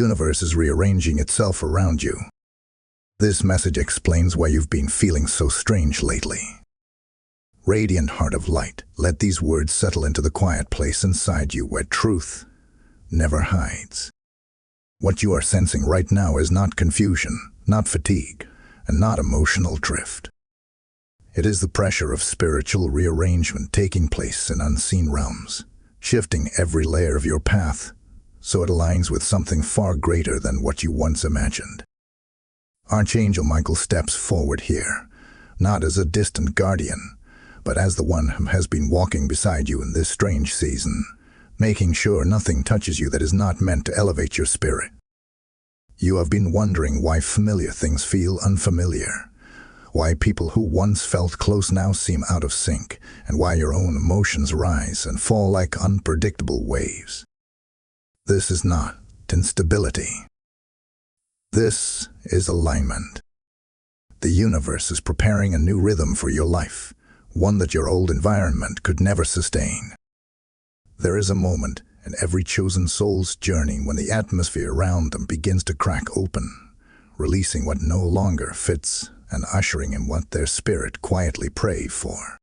universe is rearranging itself around you. This message explains why you've been feeling so strange lately. Radiant heart of light, let these words settle into the quiet place inside you where truth never hides. What you are sensing right now is not confusion, not fatigue, and not emotional drift. It is the pressure of spiritual rearrangement taking place in unseen realms, shifting every layer of your path so it aligns with something far greater than what you once imagined. Archangel Michael steps forward here, not as a distant guardian, but as the one who has been walking beside you in this strange season, making sure nothing touches you that is not meant to elevate your spirit. You have been wondering why familiar things feel unfamiliar, why people who once felt close now seem out of sync, and why your own emotions rise and fall like unpredictable waves. This is not instability. This is alignment. The universe is preparing a new rhythm for your life, one that your old environment could never sustain. There is a moment in every chosen soul's journey when the atmosphere around them begins to crack open, releasing what no longer fits and ushering in what their spirit quietly prayed for.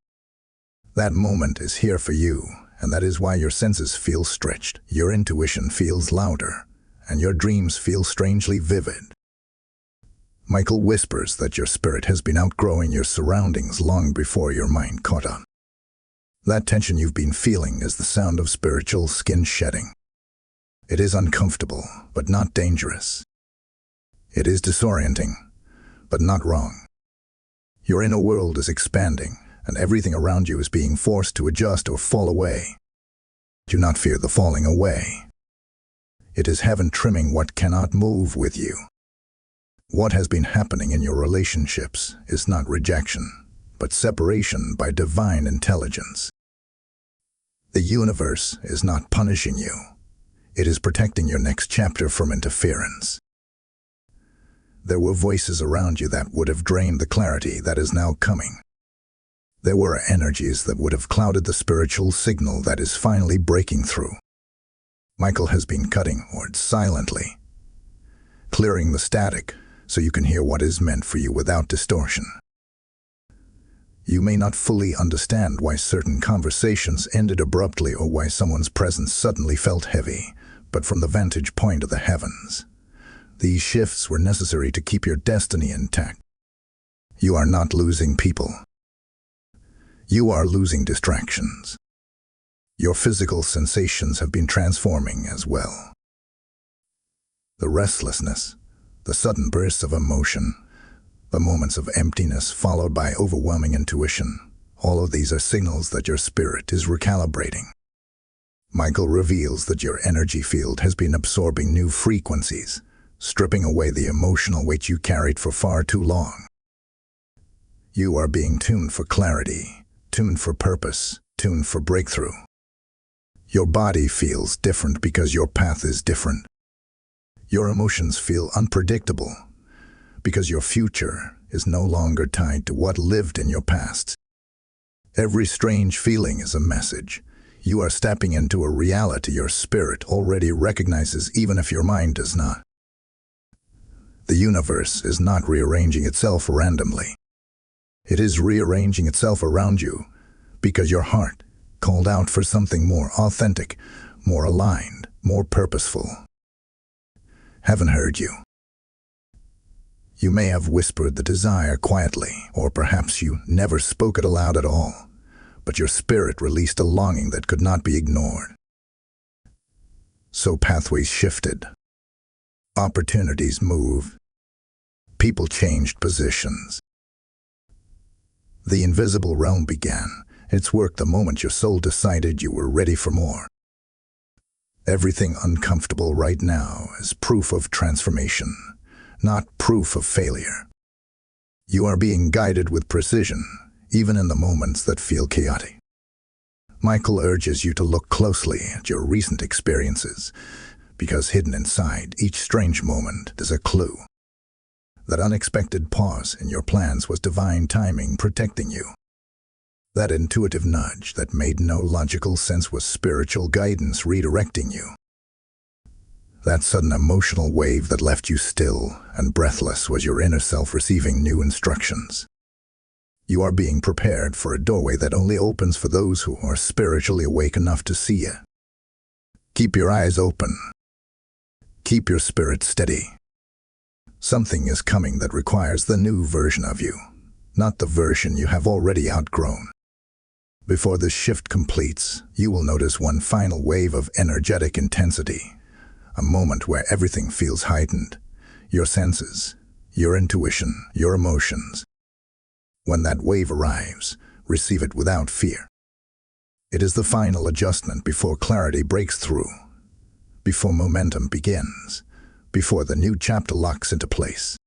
That moment is here for you, and that is why your senses feel stretched, your intuition feels louder, and your dreams feel strangely vivid. Michael whispers that your spirit has been outgrowing your surroundings long before your mind caught up. That tension you've been feeling is the sound of spiritual skin shedding. It is uncomfortable, but not dangerous. It is disorienting, but not wrong. Your inner world is expanding, and everything around you is being forced to adjust or fall away. Do not fear the falling away. It is heaven trimming what cannot move with you. What has been happening in your relationships is not rejection, but separation by divine intelligence. The universe is not punishing you. It is protecting your next chapter from interference. There were voices around you that would have drained the clarity that is now coming. There were energies that would have clouded the spiritual signal that is finally breaking through. Michael has been cutting words silently, clearing the static so you can hear what is meant for you without distortion. You may not fully understand why certain conversations ended abruptly or why someone's presence suddenly felt heavy, but from the vantage point of the heavens, these shifts were necessary to keep your destiny intact. You are not losing people. You are losing distractions. Your physical sensations have been transforming as well. The restlessness, the sudden bursts of emotion, the moments of emptiness followed by overwhelming intuition, all of these are signals that your spirit is recalibrating. Michael reveals that your energy field has been absorbing new frequencies, stripping away the emotional weight you carried for far too long. You are being tuned for clarity, tuned for purpose, tuned for breakthrough. Your body feels different because your path is different. Your emotions feel unpredictable because your future is no longer tied to what lived in your past. Every strange feeling is a message. You are stepping into a reality your spirit already recognizes even if your mind does not. The universe is not rearranging itself randomly. It is rearranging itself around you because your heart called out for something more authentic, more aligned, more purposeful. Heaven heard you. You may have whispered the desire quietly, or perhaps you never spoke it aloud at all, but your spirit released a longing that could not be ignored. So pathways shifted. Opportunities moved. People changed positions. The invisible realm began its work the moment your soul decided you were ready for more. Everything uncomfortable right now is proof of transformation, not proof of failure. You are being guided with precision, even in the moments that feel chaotic. Michael urges you to look closely at your recent experiences, because hidden inside each strange moment is a clue. That unexpected pause in your plans was divine timing protecting you. That intuitive nudge that made no logical sense was spiritual guidance redirecting you. That sudden emotional wave that left you still and breathless was your inner self receiving new instructions. You are being prepared for a doorway that only opens for those who are spiritually awake enough to see you. Keep your eyes open. Keep your spirit steady. Something is coming that requires the new version of you, not the version you have already outgrown. Before this shift completes, you will notice one final wave of energetic intensity, a moment where everything feels heightened, your senses, your intuition, your emotions. When that wave arrives, receive it without fear. It is the final adjustment before clarity breaks through, before momentum begins, before the new chapter locks into place.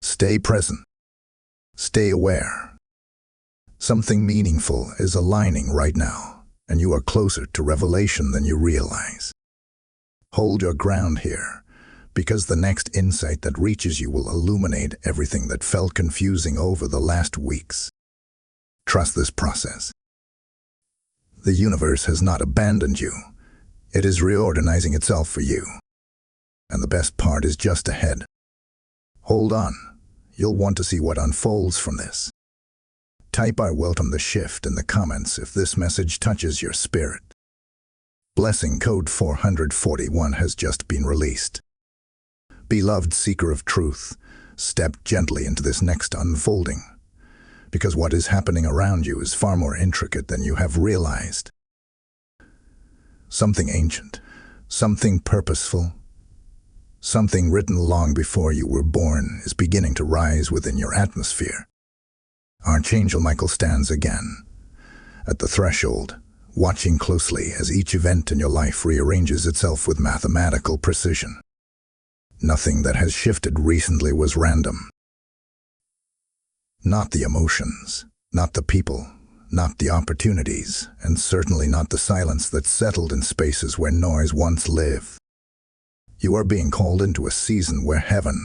Stay present. Stay aware. Something meaningful is aligning right now, and you are closer to revelation than you realize. Hold your ground here, because the next insight that reaches you will illuminate everything that felt confusing over the last weeks. Trust this process. The universe has not abandoned you. It is reorganizing itself for you. And the best part is just ahead. Hold on. You'll want to see what unfolds from this. Type "I welcome the shift" in the comments if this message touches your spirit. Blessing code 441 has just been released. Beloved seeker of truth, step gently into this next unfolding, because what is happening around you is far more intricate than you have realized. Something ancient, something purposeful, something written long before you were born is beginning to rise within your atmosphere. Archangel Michael stands again at the threshold, watching closely as each event in your life rearranges itself with mathematical precision. Nothing that has shifted recently was random. Not the emotions, not the people, not the opportunities, and certainly not the silence that settled in spaces where noise once lived. You are being called into a season where heaven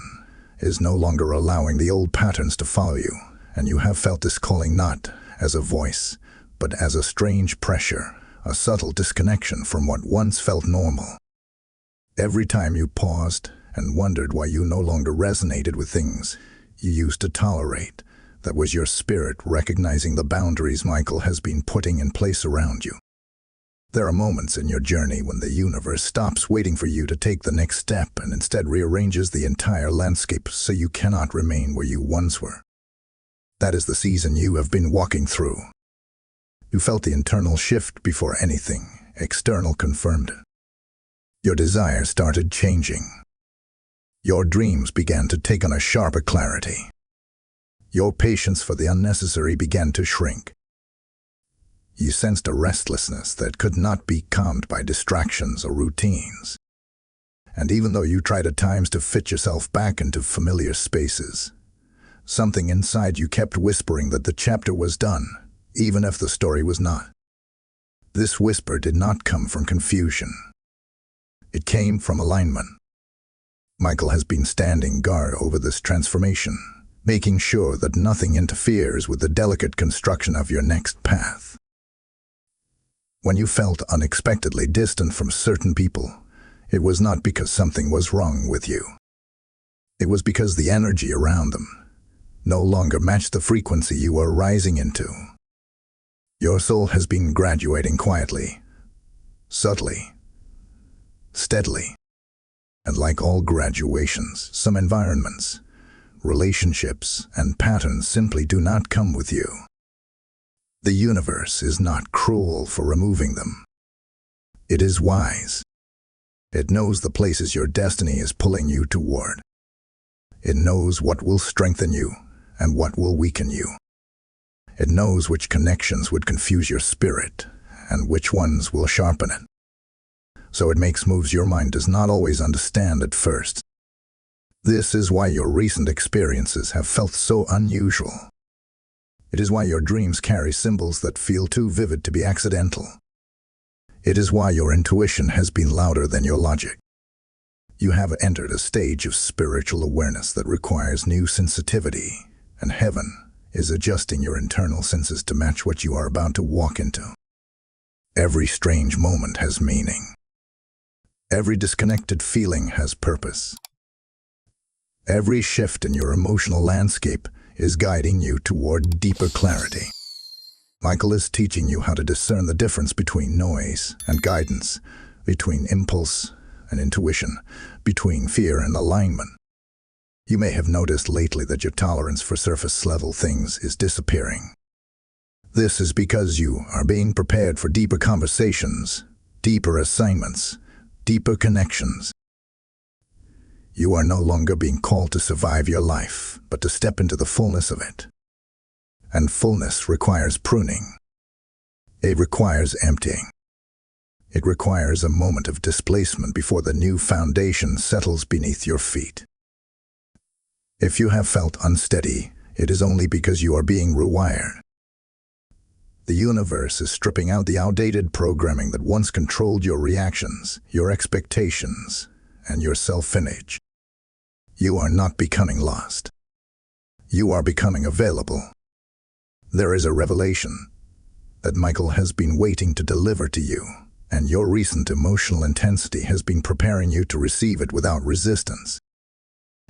is no longer allowing the old patterns to follow you, and you have felt this calling not as a voice, but as a strange pressure, a subtle disconnection from what once felt normal. Every time you paused and wondered why you no longer resonated with things you used to tolerate, that was your spirit recognizing the boundaries Michael has been putting in place around you. There are moments in your journey when the universe stops waiting for you to take the next step and instead rearranges the entire landscape so you cannot remain where you once were. That is the season you have been walking through. You felt the internal shift before anything external confirmed it. Your desires started changing. Your dreams began to take on a sharper clarity. Your patience for the unnecessary began to shrink. You sensed a restlessness that could not be calmed by distractions or routines. And even though you tried at times to fit yourself back into familiar spaces, something inside you kept whispering that the chapter was done, even if the story was not. This whisper did not come from confusion. It came from alignment. Michael has been standing guard over this transformation, making sure that nothing interferes with the delicate construction of your next path. When you felt unexpectedly distant from certain people, it was not because something was wrong with you. It was because the energy around them no longer matched the frequency you were rising into. Your soul has been graduating quietly, subtly, steadily. And like all graduations, some environments, relationships, and patterns simply do not come with you. The universe is not cruel for removing them. It is wise. It knows the places your destiny is pulling you toward. It knows what will strengthen you and what will weaken you. It knows which connections would confuse your spirit and which ones will sharpen it. So it makes moves your mind does not always understand at first. This is why your recent experiences have felt so unusual. It is why your dreams carry symbols that feel too vivid to be accidental. It is why your intuition has been louder than your logic. You have entered a stage of spiritual awareness that requires new sensitivity, and heaven is adjusting your internal senses to match what you are about to walk into. Every strange moment has meaning. Every disconnected feeling has purpose. Every shift in your emotional landscape is guiding you toward deeper clarity. Michael is teaching you how to discern the difference between noise and guidance, between impulse and intuition, between fear and alignment. You may have noticed lately that your tolerance for surface-level things is disappearing. This is because you are being prepared for deeper conversations, deeper assignments, deeper connections. You are no longer being called to survive your life, but to step into the fullness of it. And fullness requires pruning. It requires emptying. It requires a moment of displacement before the new foundation settles beneath your feet. If you have felt unsteady, it is only because you are being rewired. The universe is stripping out the outdated programming that once controlled your reactions, your expectations, and your self-image. You are not becoming lost. You are becoming available. There is a revelation that Michael has been waiting to deliver to you, and your recent emotional intensity has been preparing you to receive it without resistance.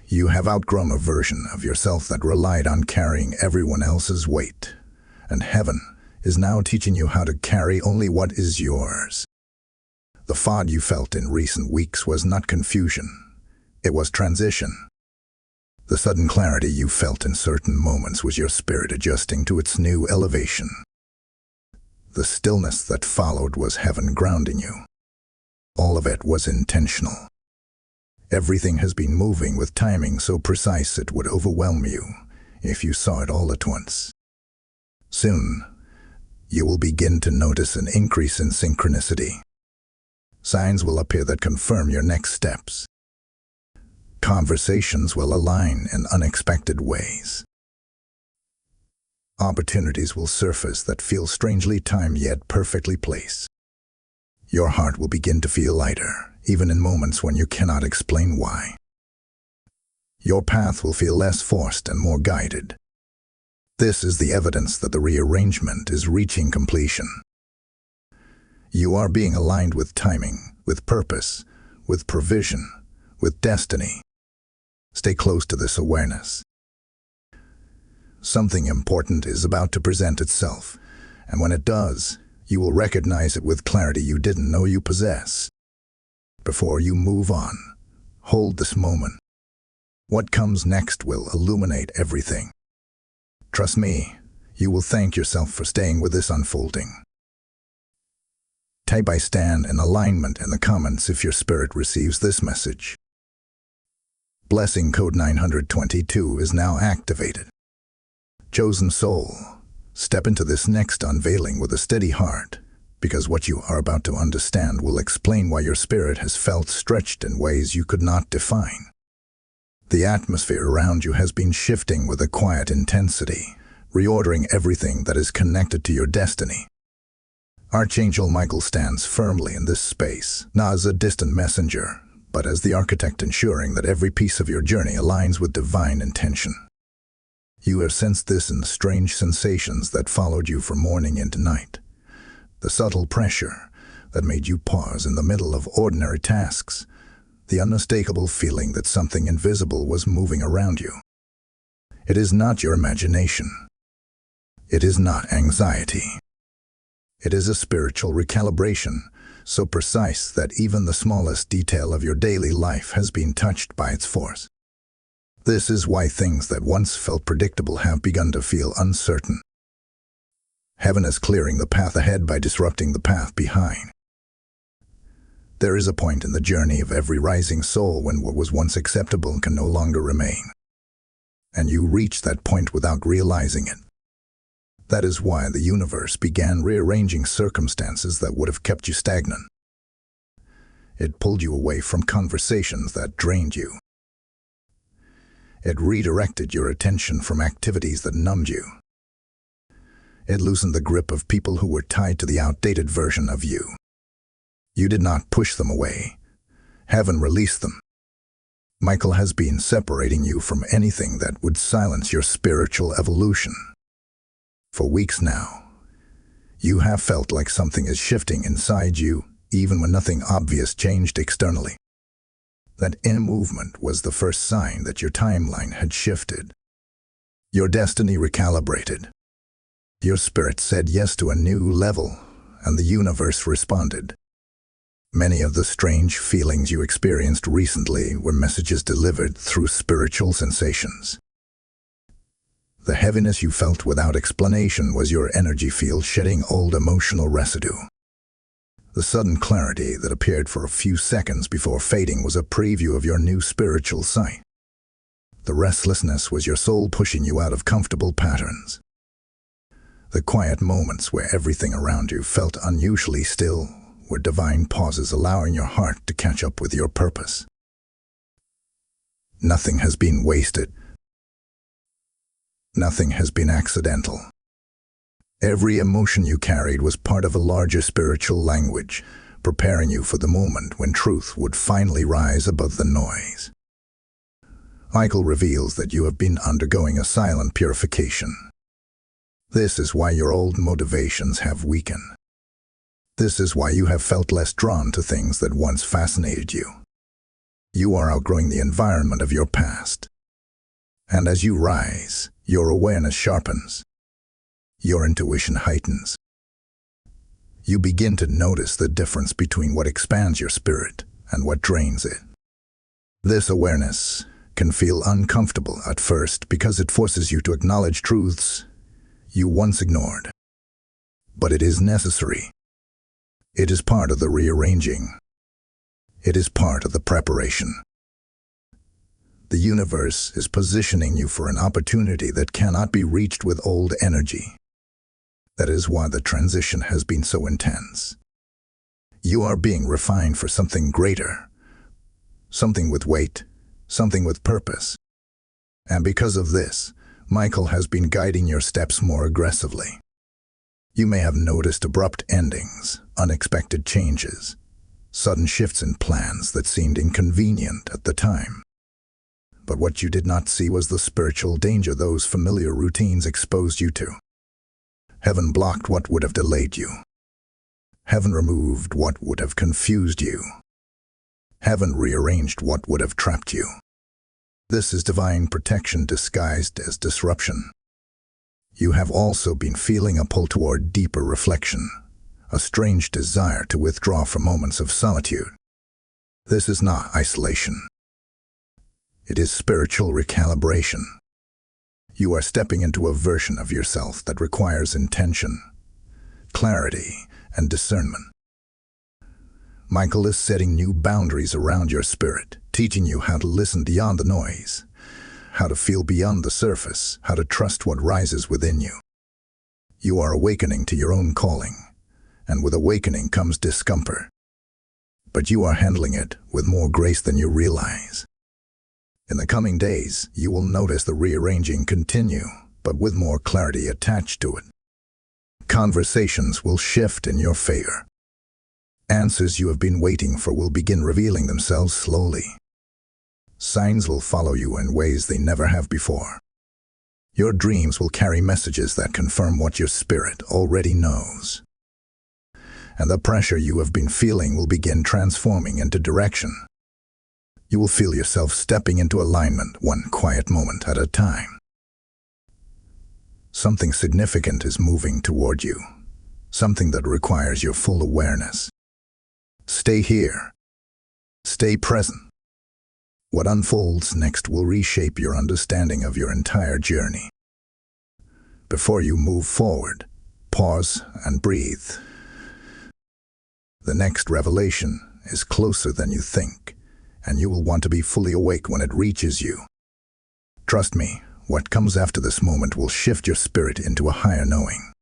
You have outgrown a version of yourself that relied on carrying everyone else's weight, and heaven is now teaching you how to carry only what is yours. The fog you felt in recent weeks was not confusion, it was transition. The sudden clarity you felt in certain moments was your spirit adjusting to its new elevation. The stillness that followed was heaven grounding you. All of it was intentional. Everything has been moving with timing so precise it would overwhelm you if you saw it all at once. Soon, you will begin to notice an increase in synchronicity. Signs will appear that confirm your next steps. Conversations will align in unexpected ways. Opportunities will surface that feel strangely timed yet perfectly placed. Your heart will begin to feel lighter, even in moments when you cannot explain why. Your path will feel less forced and more guided. This is the evidence that the rearrangement is reaching completion. You are being aligned with timing, with purpose, with provision, with destiny. Stay close to this awareness. Something important is about to present itself, and when it does, you will recognize it with clarity you didn't know you possess. Before you move on, hold this moment. What comes next will illuminate everything. Trust me, you will thank yourself for staying with this unfolding. Type "I stand in alignment" in the comments if your spirit receives this message. Blessing code 922 is now activated. Chosen soul, step into this next unveiling with a steady heart, because what you are about to understand will explain why your spirit has felt stretched in ways you could not define. The atmosphere around you has been shifting with a quiet intensity, reordering everything that is connected to your destiny. Archangel Michael stands firmly in this space, not as a distant messenger, but as the architect ensuring that every piece of your journey aligns with divine intention. You have sensed this in the strange sensations that followed you from morning into night. The subtle pressure that made you pause in the middle of ordinary tasks, the unmistakable feeling that something invisible was moving around you. It is not your imagination. It is not anxiety. It is a spiritual recalibration, so precise that even the smallest detail of your daily life has been touched by its force. This is why things that once felt predictable have begun to feel uncertain. Heaven is clearing the path ahead by disrupting the path behind. There is a point in the journey of every rising soul when what was once acceptable can no longer remain. And you reach that point without realizing it. That is why the universe began rearranging circumstances that would have kept you stagnant. It pulled you away from conversations that drained you. It redirected your attention from activities that numbed you. It loosened the grip of people who were tied to the outdated version of you. You did not push them away. Heaven released them. Michael has been separating you from anything that would silence your spiritual evolution. For weeks now, you have felt like something is shifting inside you, even when nothing obvious changed externally. That inner movement was the first sign that your timeline had shifted. Your destiny recalibrated. Your spirit said yes to a new level, and the universe responded. Many of the strange feelings you experienced recently were messages delivered through spiritual sensations. The heaviness you felt without explanation was your energy field shedding old emotional residue. The sudden clarity that appeared for a few seconds before fading was a preview of your new spiritual sight. The restlessness was your soul pushing you out of comfortable patterns. The quiet moments where everything around you felt unusually still were divine pauses allowing your heart to catch up with your purpose. Nothing has been wasted. Nothing has been accidental. Every emotion you carried was part of a larger spiritual language, preparing you for the moment when truth would finally rise above the noise. Michael reveals that you have been undergoing a silent purification. This is why your old motivations have weakened. This is why you have felt less drawn to things that once fascinated you. You are outgrowing the environment of your past. And as you rise, your awareness sharpens. Your intuition heightens. You begin to notice the difference between what expands your spirit and what drains it. This awareness can feel uncomfortable at first because it forces you to acknowledge truths you once ignored. But it is necessary. It is part of the rearranging. It is part of the preparation. The universe is positioning you for an opportunity that cannot be reached with old energy. That is why the transition has been so intense. You are being refined for something greater, something with weight, something with purpose. And because of this, Michael has been guiding your steps more aggressively. You may have noticed abrupt endings, unexpected changes, sudden shifts in plans that seemed inconvenient at the time. But what you did not see was the spiritual danger those familiar routines exposed you to. Heaven blocked what would have delayed you. Heaven removed what would have confused you. Heaven rearranged what would have trapped you. This is divine protection disguised as disruption. You have also been feeling a pull toward deeper reflection, a strange desire to withdraw from moments of solitude. This is not isolation. It is spiritual recalibration. You are stepping into a version of yourself that requires intention, clarity, and discernment. Michael is setting new boundaries around your spirit, teaching you how to listen beyond the noise, how to feel beyond the surface, how to trust what rises within you. You are awakening to your own calling, and with awakening comes discomfort. But you are handling it with more grace than you realize. In the coming days, you will notice the rearranging continue, but with more clarity attached to it. Conversations will shift in your favor. Answers you have been waiting for will begin revealing themselves slowly. Signs will follow you in ways they never have before. Your dreams will carry messages that confirm what your spirit already knows. And the pressure you have been feeling will begin transforming into direction. You will feel yourself stepping into alignment one quiet moment at a time. Something significant is moving toward you, something that requires your full awareness. Stay here. Stay present. What unfolds next will reshape your understanding of your entire journey. Before you move forward, pause and breathe. The next revelation is closer than you think, and you will want to be fully awake when it reaches you. Trust me, what comes after this moment will shift your spirit into a higher knowing.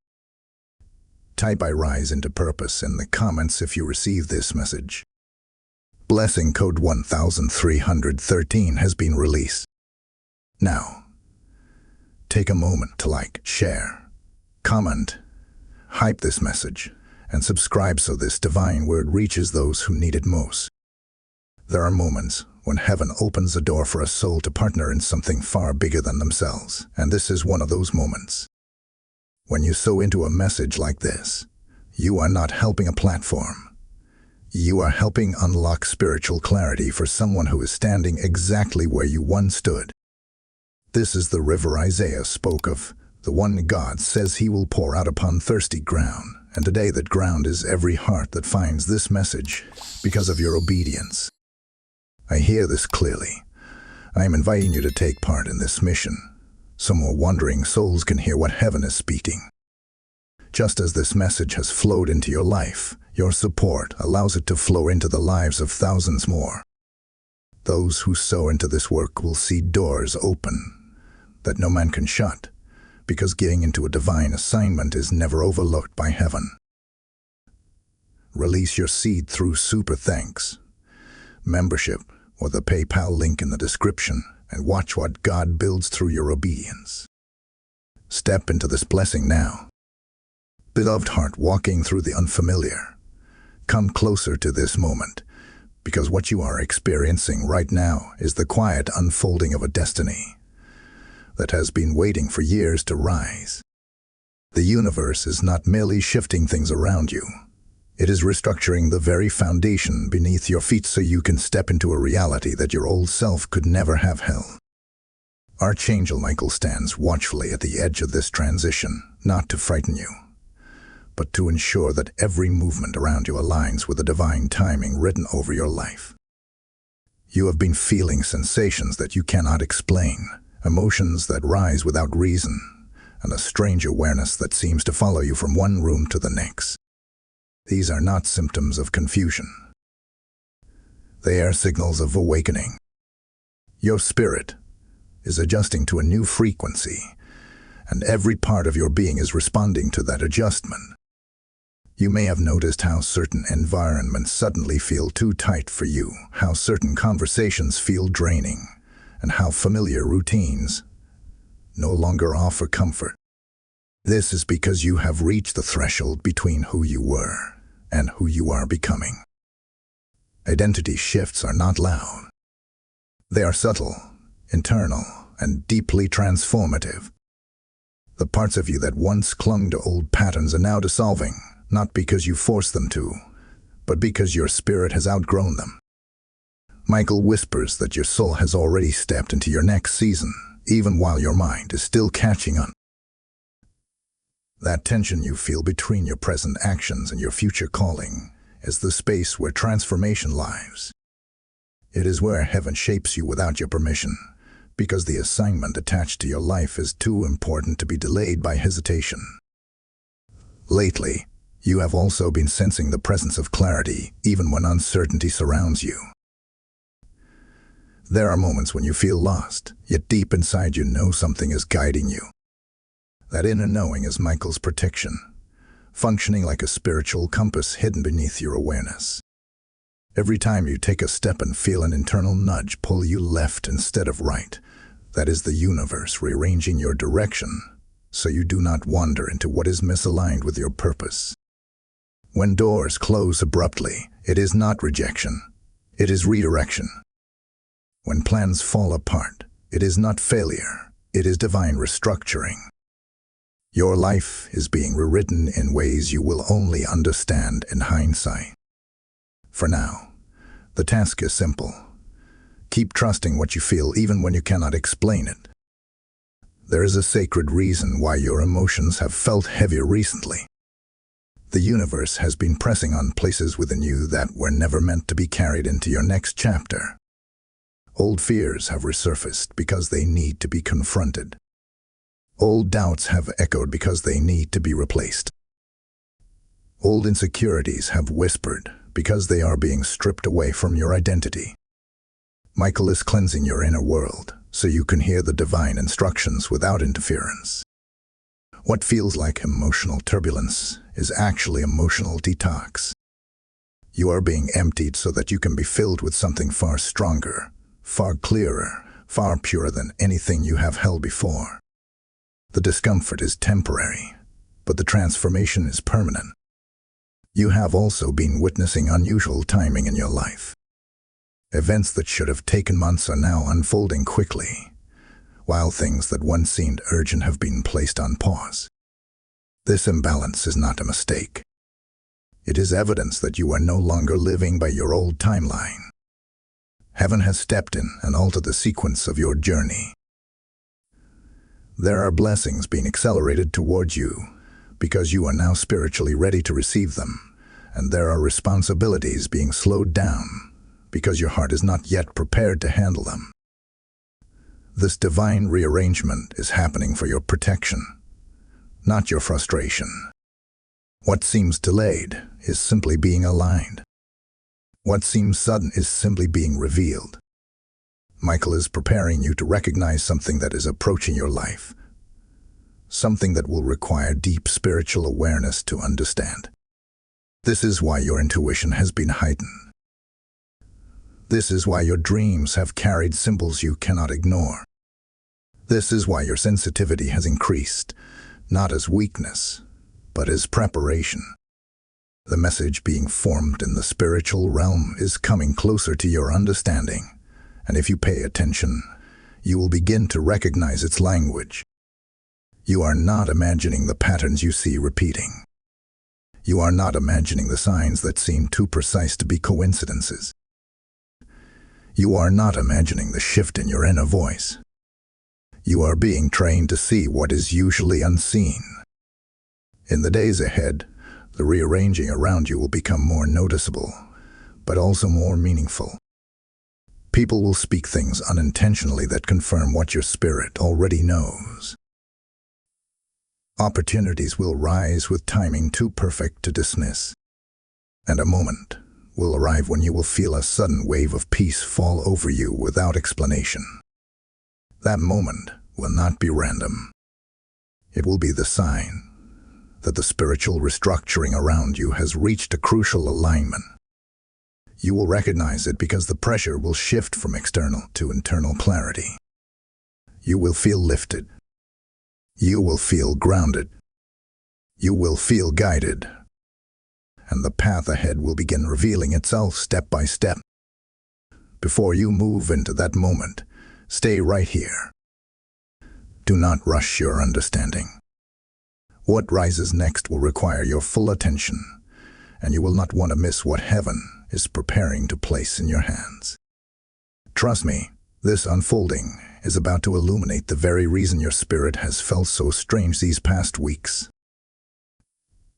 Type "I rise into purpose" in the comments if you receive this message. Blessing code 1313 has been released. Now, take a moment to like, share, comment, hype this message, and subscribe so this divine word reaches those who need it most. There are moments when heaven opens a door for a soul to partner in something far bigger than themselves, and this is one of those moments. When you sow into a message like this, you are not helping a platform. You are helping unlock spiritual clarity for someone who is standing exactly where you once stood. This is the river Isaiah spoke of, the one God says he will pour out upon thirsty ground. And today that ground is every heart that finds this message because of your obedience. I hear this clearly. I am inviting you to take part in this mission, so more wandering souls can hear what heaven is speaking. Just as this message has flowed into your life, your support allows it to flow into the lives of thousands more. Those who sow into this work will see doors open that no man can shut, because getting into a divine assignment is never overlooked by heaven. Release your seed through Super Thanks, membership, or the PayPal link in the description, and watch what God builds through your obedience. Step into this blessing now. Beloved heart walking through the unfamiliar, come closer to this moment, because what you are experiencing right now is the quiet unfolding of a destiny that has been waiting for years to rise. The universe is not merely shifting things around you. It is restructuring the very foundation beneath your feet so you can step into a reality that your old self could never have held. Archangel Michael stands watchfully at the edge of this transition, not to frighten you, but to ensure that every movement around you aligns with the divine timing written over your life. You have been feeling sensations that you cannot explain, emotions that rise without reason, and a strange awareness that seems to follow you from one room to the next. These are not symptoms of confusion. They are signals of awakening. Your spirit is adjusting to a new frequency, and every part of your being is responding to that adjustment. You may have noticed how certain environments suddenly feel too tight for you, how certain conversations feel draining, and how familiar routines no longer offer comfort. This is because you have reached the threshold between who you were and who you are becoming. Identity shifts are not loud. They are subtle, internal, and deeply transformative. The parts of you that once clung to old patterns are now dissolving, not because you forced them to, but because your spirit has outgrown them. Michael whispers that your soul has already stepped into your next season, even while your mind is still catching on. That tension you feel between your present actions and your future calling is the space where transformation lies. It is where heaven shapes you without your permission, because the assignment attached to your life is too important to be delayed by hesitation. Lately, you have also been sensing the presence of clarity, even when uncertainty surrounds you. There are moments when you feel lost, yet deep inside you know something is guiding you. That inner knowing is Michael's protection, functioning like a spiritual compass hidden beneath your awareness. Every time you take a step and feel an internal nudge pull you left instead of right, that is the universe rearranging your direction so you do not wander into what is misaligned with your purpose. When doors close abruptly, it is not rejection, it is redirection. When plans fall apart, it is not failure, it is divine restructuring. Your life is being rewritten in ways you will only understand in hindsight. For now, the task is simple. Keep trusting what you feel even when you cannot explain it. There is a sacred reason why your emotions have felt heavier recently. The universe has been pressing on places within you that were never meant to be carried into your next chapter. Old fears have resurfaced because they need to be confronted. Old doubts have echoed because they need to be replaced. Old insecurities have whispered because they are being stripped away from your identity. Michael is cleansing your inner world so you can hear the divine instructions without interference. What feels like emotional turbulence is actually emotional detox. You are being emptied so that you can be filled with something far stronger, far clearer, far purer than anything you have held before. The discomfort is temporary, but the transformation is permanent. You have also been witnessing unusual timing in your life. Events that should have taken months are now unfolding quickly, while things that once seemed urgent have been placed on pause. This imbalance is not a mistake. It is evidence that you are no longer living by your old timeline. Heaven has stepped in and altered the sequence of your journey. There are blessings being accelerated towards you because you are now spiritually ready to receive them, and there are responsibilities being slowed down because your heart is not yet prepared to handle them. This divine rearrangement is happening for your protection, not your frustration. What seems delayed is simply being aligned. What seems sudden is simply being revealed. Michael is preparing you to recognize something that is approaching your life, something that will require deep spiritual awareness to understand. This is why your intuition has been heightened. This is why your dreams have carried symbols you cannot ignore. This is why your sensitivity has increased, not as weakness, but as preparation. The message being formed in the spiritual realm is coming closer to your understanding, and if you pay attention, you will begin to recognize its language. You are not imagining the patterns you see repeating. You are not imagining the signs that seem too precise to be coincidences. You are not imagining the shift in your inner voice. You are being trained to see what is usually unseen. In the days ahead, the rearranging around you will become more noticeable, but also more meaningful. People will speak things unintentionally that confirm what your spirit already knows. Opportunities will rise with timing too perfect to dismiss, and a moment will arrive when you will feel a sudden wave of peace fall over you without explanation. That moment will not be random. It will be the sign that the spiritual restructuring around you has reached a crucial alignment. You will recognize it because the pressure will shift from external to internal clarity. You will feel lifted. You will feel grounded. You will feel guided. And the path ahead will begin revealing itself step by step. Before you move into that moment, stay right here. Do not rush your understanding. What rises next will require your full attention, and you will not want to miss what heaven is preparing to place in your hands. Trust me, this unfolding is about to illuminate the very reason your spirit has felt so strange these past weeks.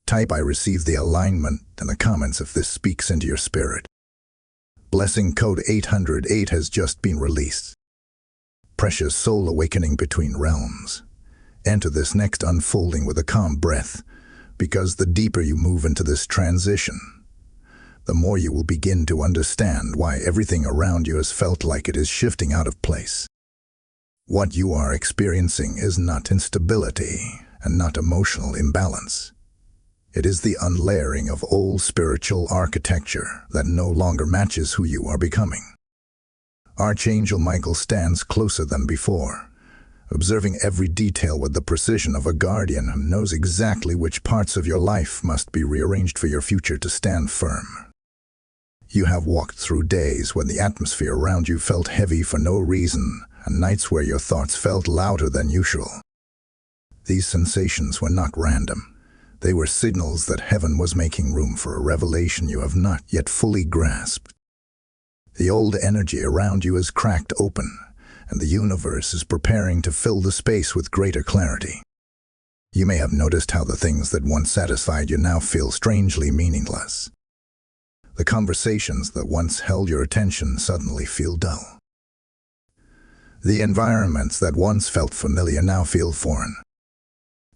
Type "I receive the alignment" in the comments if this speaks into your spirit. Blessing code 808 has just been released. Precious soul awakening between realms. Enter this next unfolding with a calm breath, because the deeper you move into this transition, the more you will begin to understand why everything around you has felt like it is shifting out of place. What you are experiencing is not instability and not emotional imbalance. It is the unlayering of old spiritual architecture that no longer matches who you are becoming. Archangel Michael stands closer than before, observing every detail with the precision of a guardian who knows exactly which parts of your life must be rearranged for your future to stand firm. You have walked through days when the atmosphere around you felt heavy for no reason, and nights where your thoughts felt louder than usual. These sensations were not random. They were signals that heaven was making room for a revelation you have not yet fully grasped. The old energy around you is cracked open, and the universe is preparing to fill the space with greater clarity. You may have noticed how the things that once satisfied you now feel strangely meaningless. The conversations that once held your attention suddenly feel dull. The environments that once felt familiar now feel foreign.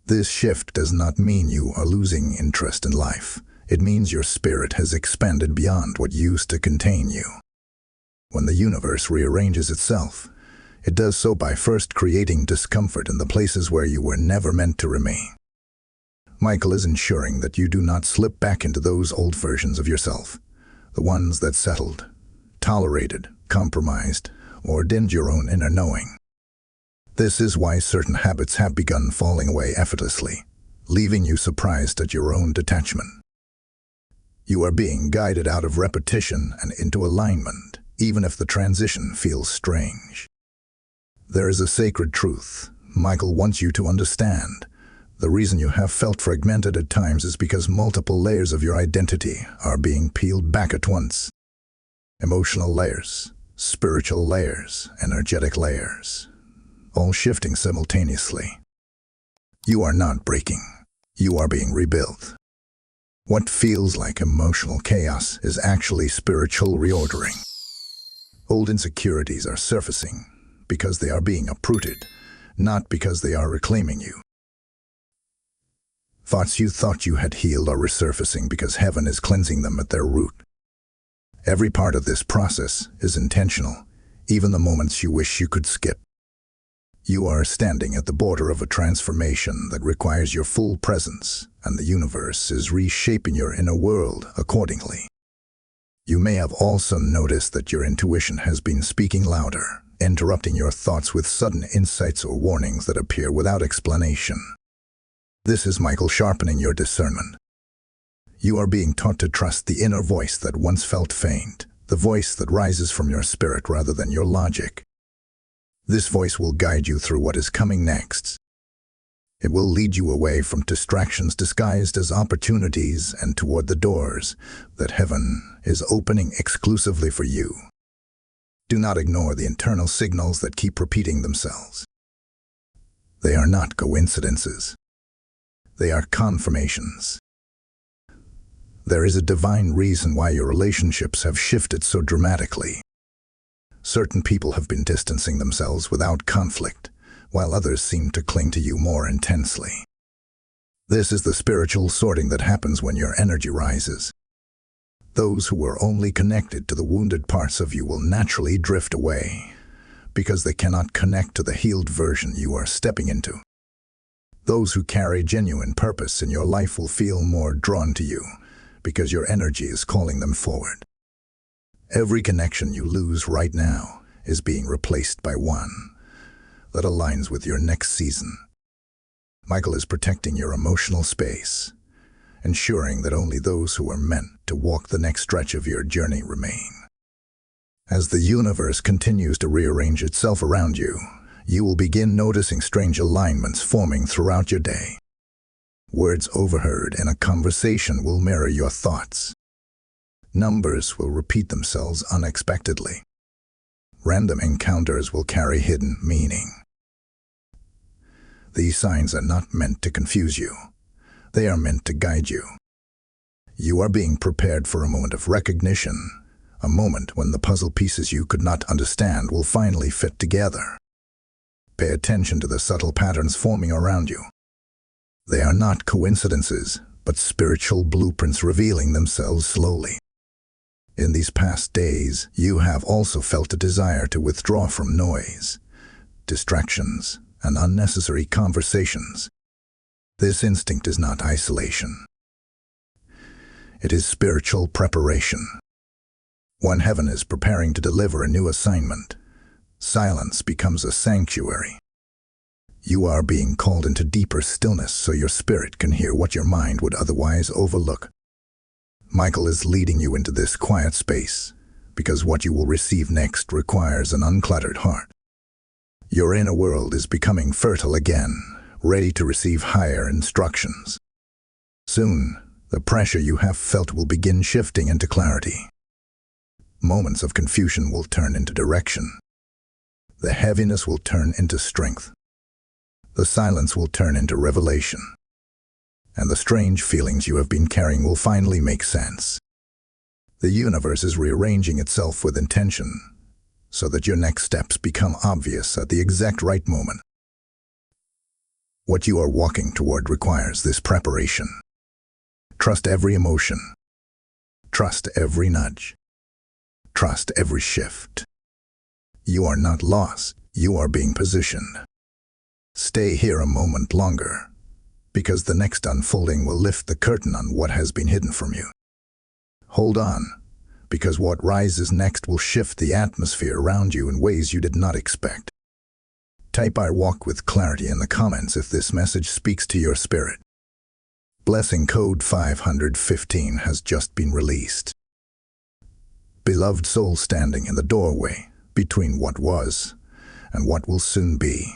This shift does not mean you are losing interest in life. It means your spirit has expanded beyond what used to contain you. When the universe rearranges itself, it does so by first creating discomfort in the places where you were never meant to remain. Michael is ensuring that you do not slip back into those old versions of yourself, the ones that settled, tolerated, compromised, or dimmed your own inner knowing. This is why certain habits have begun falling away effortlessly, leaving you surprised at your own detachment. You are being guided out of repetition and into alignment, even if the transition feels strange. There is a sacred truth Michael wants you to understand. The reason you have felt fragmented at times is because multiple layers of your identity are being peeled back at once. Emotional layers, spiritual layers, energetic layers, all shifting simultaneously. You are not breaking. You are being rebuilt. What feels like emotional chaos is actually spiritual reordering. Old insecurities are surfacing because they are being uprooted, not because they are reclaiming you. Thoughts you thought you had healed are resurfacing because heaven is cleansing them at their root. Every part of this process is intentional, even the moments you wish you could skip. You are standing at the border of a transformation that requires your full presence, and the universe is reshaping your inner world accordingly. You may have also noticed that your intuition has been speaking louder, interrupting your thoughts with sudden insights or warnings that appear without explanation. This is Michael sharpening your discernment. You are being taught to trust the inner voice that once felt faint, the voice that rises from your spirit rather than your logic. This voice will guide you through what is coming next. It will lead you away from distractions disguised as opportunities and toward the doors that heaven is opening exclusively for you. Do not ignore the internal signals that keep repeating themselves. They are not coincidences. They are confirmations. There is a divine reason why your relationships have shifted so dramatically. Certain people have been distancing themselves without conflict, while others seem to cling to you more intensely. This is the spiritual sorting that happens when your energy rises. Those who were only connected to the wounded parts of you will naturally drift away, because they cannot connect to the healed version you are stepping into. Those who carry genuine purpose in your life will feel more drawn to you, because your energy is calling them forward. Every connection you lose right now is being replaced by one that aligns with your next season. Michael is protecting your emotional space, ensuring that only those who are meant to walk the next stretch of your journey remain. As the universe continues to rearrange itself around you, you will begin noticing strange alignments forming throughout your day. Words overheard in a conversation will mirror your thoughts. Numbers will repeat themselves unexpectedly. Random encounters will carry hidden meaning. These signs are not meant to confuse you. They are meant to guide you. You are being prepared for a moment of recognition, a moment when the puzzle pieces you could not understand will finally fit together. Pay attention to the subtle patterns forming around you. They are not coincidences, but spiritual blueprints revealing themselves slowly. In these past days, you have also felt a desire to withdraw from noise, distractions, and unnecessary conversations. This instinct is not isolation. It is spiritual preparation. When heaven is preparing to deliver a new assignment, silence becomes a sanctuary. You are being called into deeper stillness so your spirit can hear what your mind would otherwise overlook. Michael is leading you into this quiet space because what you will receive next requires an uncluttered heart. Your inner world is becoming fertile again, ready to receive higher instructions. Soon, the pressure you have felt will begin shifting into clarity. Moments of confusion will turn into direction. The heaviness will turn into strength. The silence will turn into revelation. And the strange feelings you have been carrying will finally make sense. The universe is rearranging itself with intention, so that your next steps become obvious at the exact right moment. What you are walking toward requires this preparation. Trust every emotion. Trust every nudge. Trust every shift. You are not lost. You are being positioned. Stay here a moment longer, because the next unfolding will lift the curtain on what has been hidden from you. Hold on, because what rises next will shift the atmosphere around you in ways you did not expect. Type "I walk with clarity" in the comments if this message speaks to your spirit. Blessing code 515 has just been released. Beloved soul standing in the doorway between what was and what will soon be,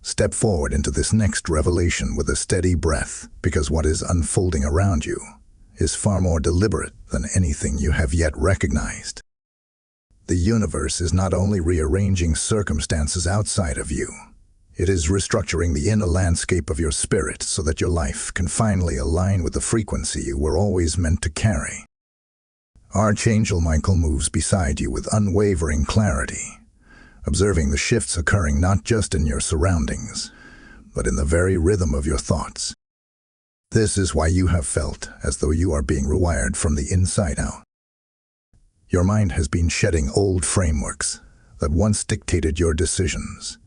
Step forward into this next revelation with a steady breath, because what is unfolding around you is far more deliberate than anything you have yet recognized. The universe is not only rearranging circumstances outside of you, it is restructuring the inner landscape of your spirit so that your life can finally align with the frequency you were always meant to carry. Archangel Michael moves beside you with unwavering clarity, observing the shifts occurring not just in your surroundings, but in the very rhythm of your thoughts. This is why you have felt as though you are being rewired from the inside out. Your mind has been shedding old frameworks that once dictated your decisions,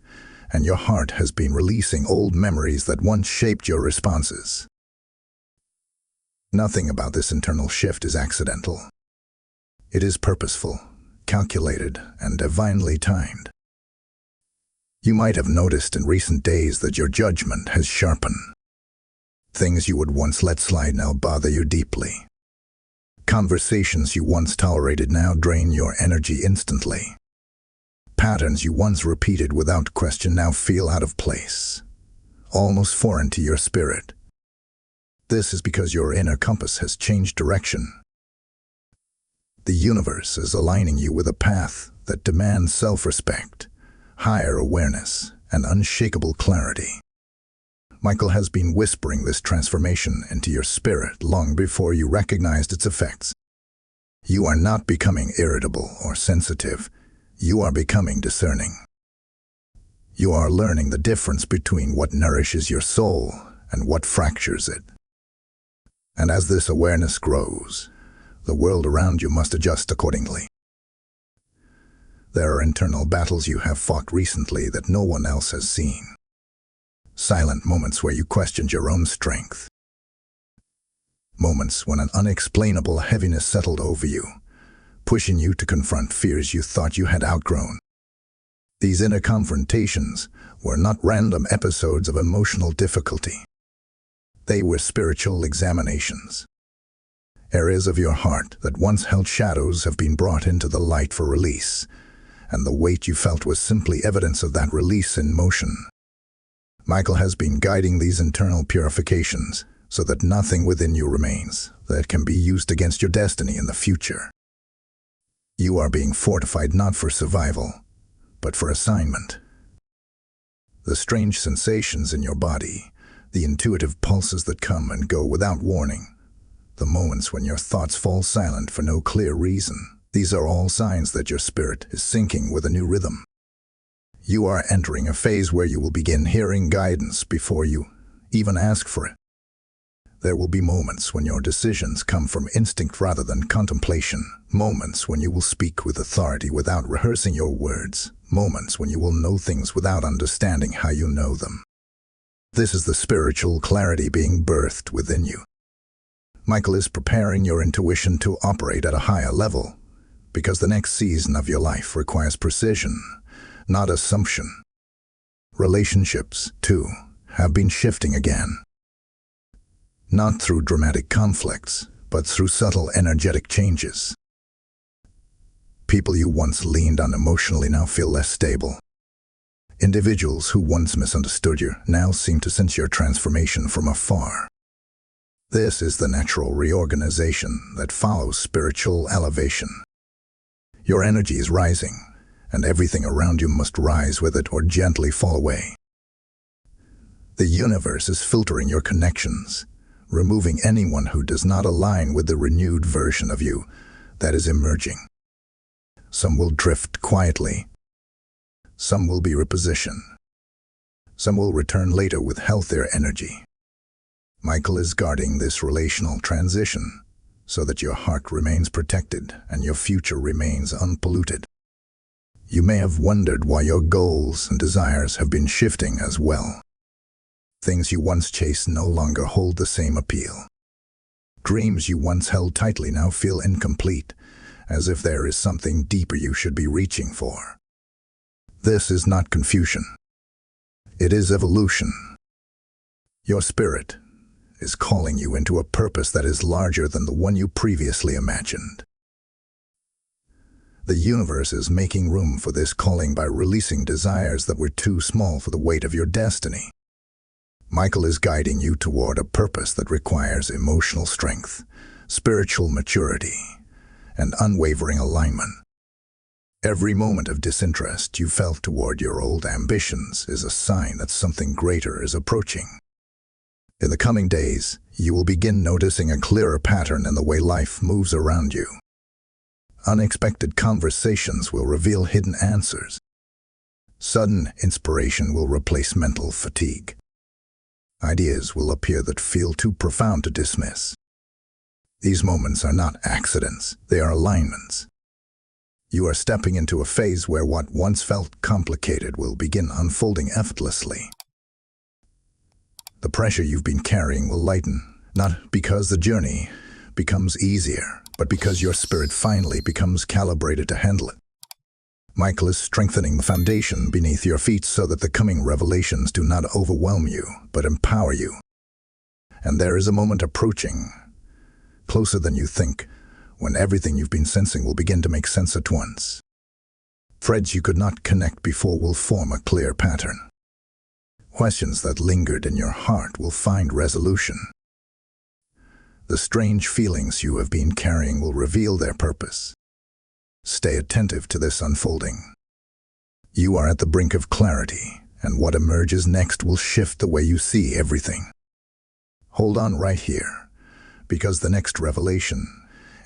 and your heart has been releasing old memories that once shaped your responses. Nothing about this internal shift is accidental. It is purposeful, calculated, and divinely timed. You might have noticed in recent days that your judgment has sharpened. Things you would once let slide now bother you deeply. Conversations you once tolerated now drain your energy instantly. Patterns you once repeated without question now feel out of place, almost foreign to your spirit. This is because your inner compass has changed direction. The universe is aligning you with a path that demands self-respect, higher awareness, and unshakable clarity. Michael has been whispering this transformation into your spirit long before you recognized its effects. You are not becoming irritable or sensitive. You are becoming discerning. You are learning the difference between what nourishes your soul and what fractures it. And as this awareness grows, the world around you must adjust accordingly. There are internal battles you have fought recently that no one else has seen. Silent moments where you questioned your own strength. Moments when an unexplainable heaviness settled over you, pushing you to confront fears you thought you had outgrown. These inner confrontations were not random episodes of emotional difficulty. They were spiritual examinations. Areas of your heart that once held shadows have been brought into the light for release, and the weight you felt was simply evidence of that release in motion. Michael has been guiding these internal purifications so that nothing within you remains that can be used against your destiny in the future. You are being fortified not for survival, but for assignment. The strange sensations in your body, the intuitive pulses that come and go without warning, the moments when your thoughts fall silent for no clear reason, these are all signs that your spirit is syncing with a new rhythm. You are entering a phase where you will begin hearing guidance before you even ask for it. There will be moments when your decisions come from instinct rather than contemplation, moments when you will speak with authority without rehearsing your words, moments when you will know things without understanding how you know them. This is the spiritual clarity being birthed within you. Michael is preparing your intuition to operate at a higher level, because the next season of your life requires precision, not assumption. Relationships, too, have been shifting again. Not through dramatic conflicts, but through subtle energetic changes. People you once leaned on emotionally now feel less stable. Individuals who once misunderstood you now seem to sense your transformation from afar. This is the natural reorganization that follows spiritual elevation. Your energy is rising, and everything around you must rise with it or gently fall away. The universe is filtering your connections, removing anyone who does not align with the renewed version of you that is emerging. Some will drift quietly. Some will be repositioned. Some will return later with healthier energy. Michael is guarding this relational transition so that your heart remains protected and your future remains unpolluted. You may have wondered why your goals and desires have been shifting as well. Things you once chased no longer hold the same appeal. Dreams you once held tightly now feel incomplete, as if there is something deeper you should be reaching for. This is not confusion. It is evolution. Your spirit is calling you into a purpose that is larger than the one you previously imagined. The universe is making room for this calling by releasing desires that were too small for the weight of your destiny. Michael is guiding you toward a purpose that requires emotional strength, spiritual maturity, and unwavering alignment. Every moment of disinterest you felt toward your old ambitions is a sign that something greater is approaching. In the coming days, you will begin noticing a clearer pattern in the way life moves around you. Unexpected conversations will reveal hidden answers. Sudden inspiration will replace mental fatigue. Ideas will appear that feel too profound to dismiss. These moments are not accidents, they are alignments. You are stepping into a phase where what once felt complicated will begin unfolding effortlessly. The pressure you've been carrying will lighten, not because the journey becomes easier, but because your spirit finally becomes calibrated to handle it. Michael is strengthening the foundation beneath your feet so that the coming revelations do not overwhelm you, but empower you. And there is a moment approaching, closer than you think, when everything you've been sensing will begin to make sense at once. Threads you could not connect before will form a clear pattern. Questions that lingered in your heart will find resolution. The strange feelings you have been carrying will reveal their purpose. Stay attentive to this unfolding. You are at the brink of clarity, and what emerges next will shift the way you see everything. Hold on right here, because the next revelation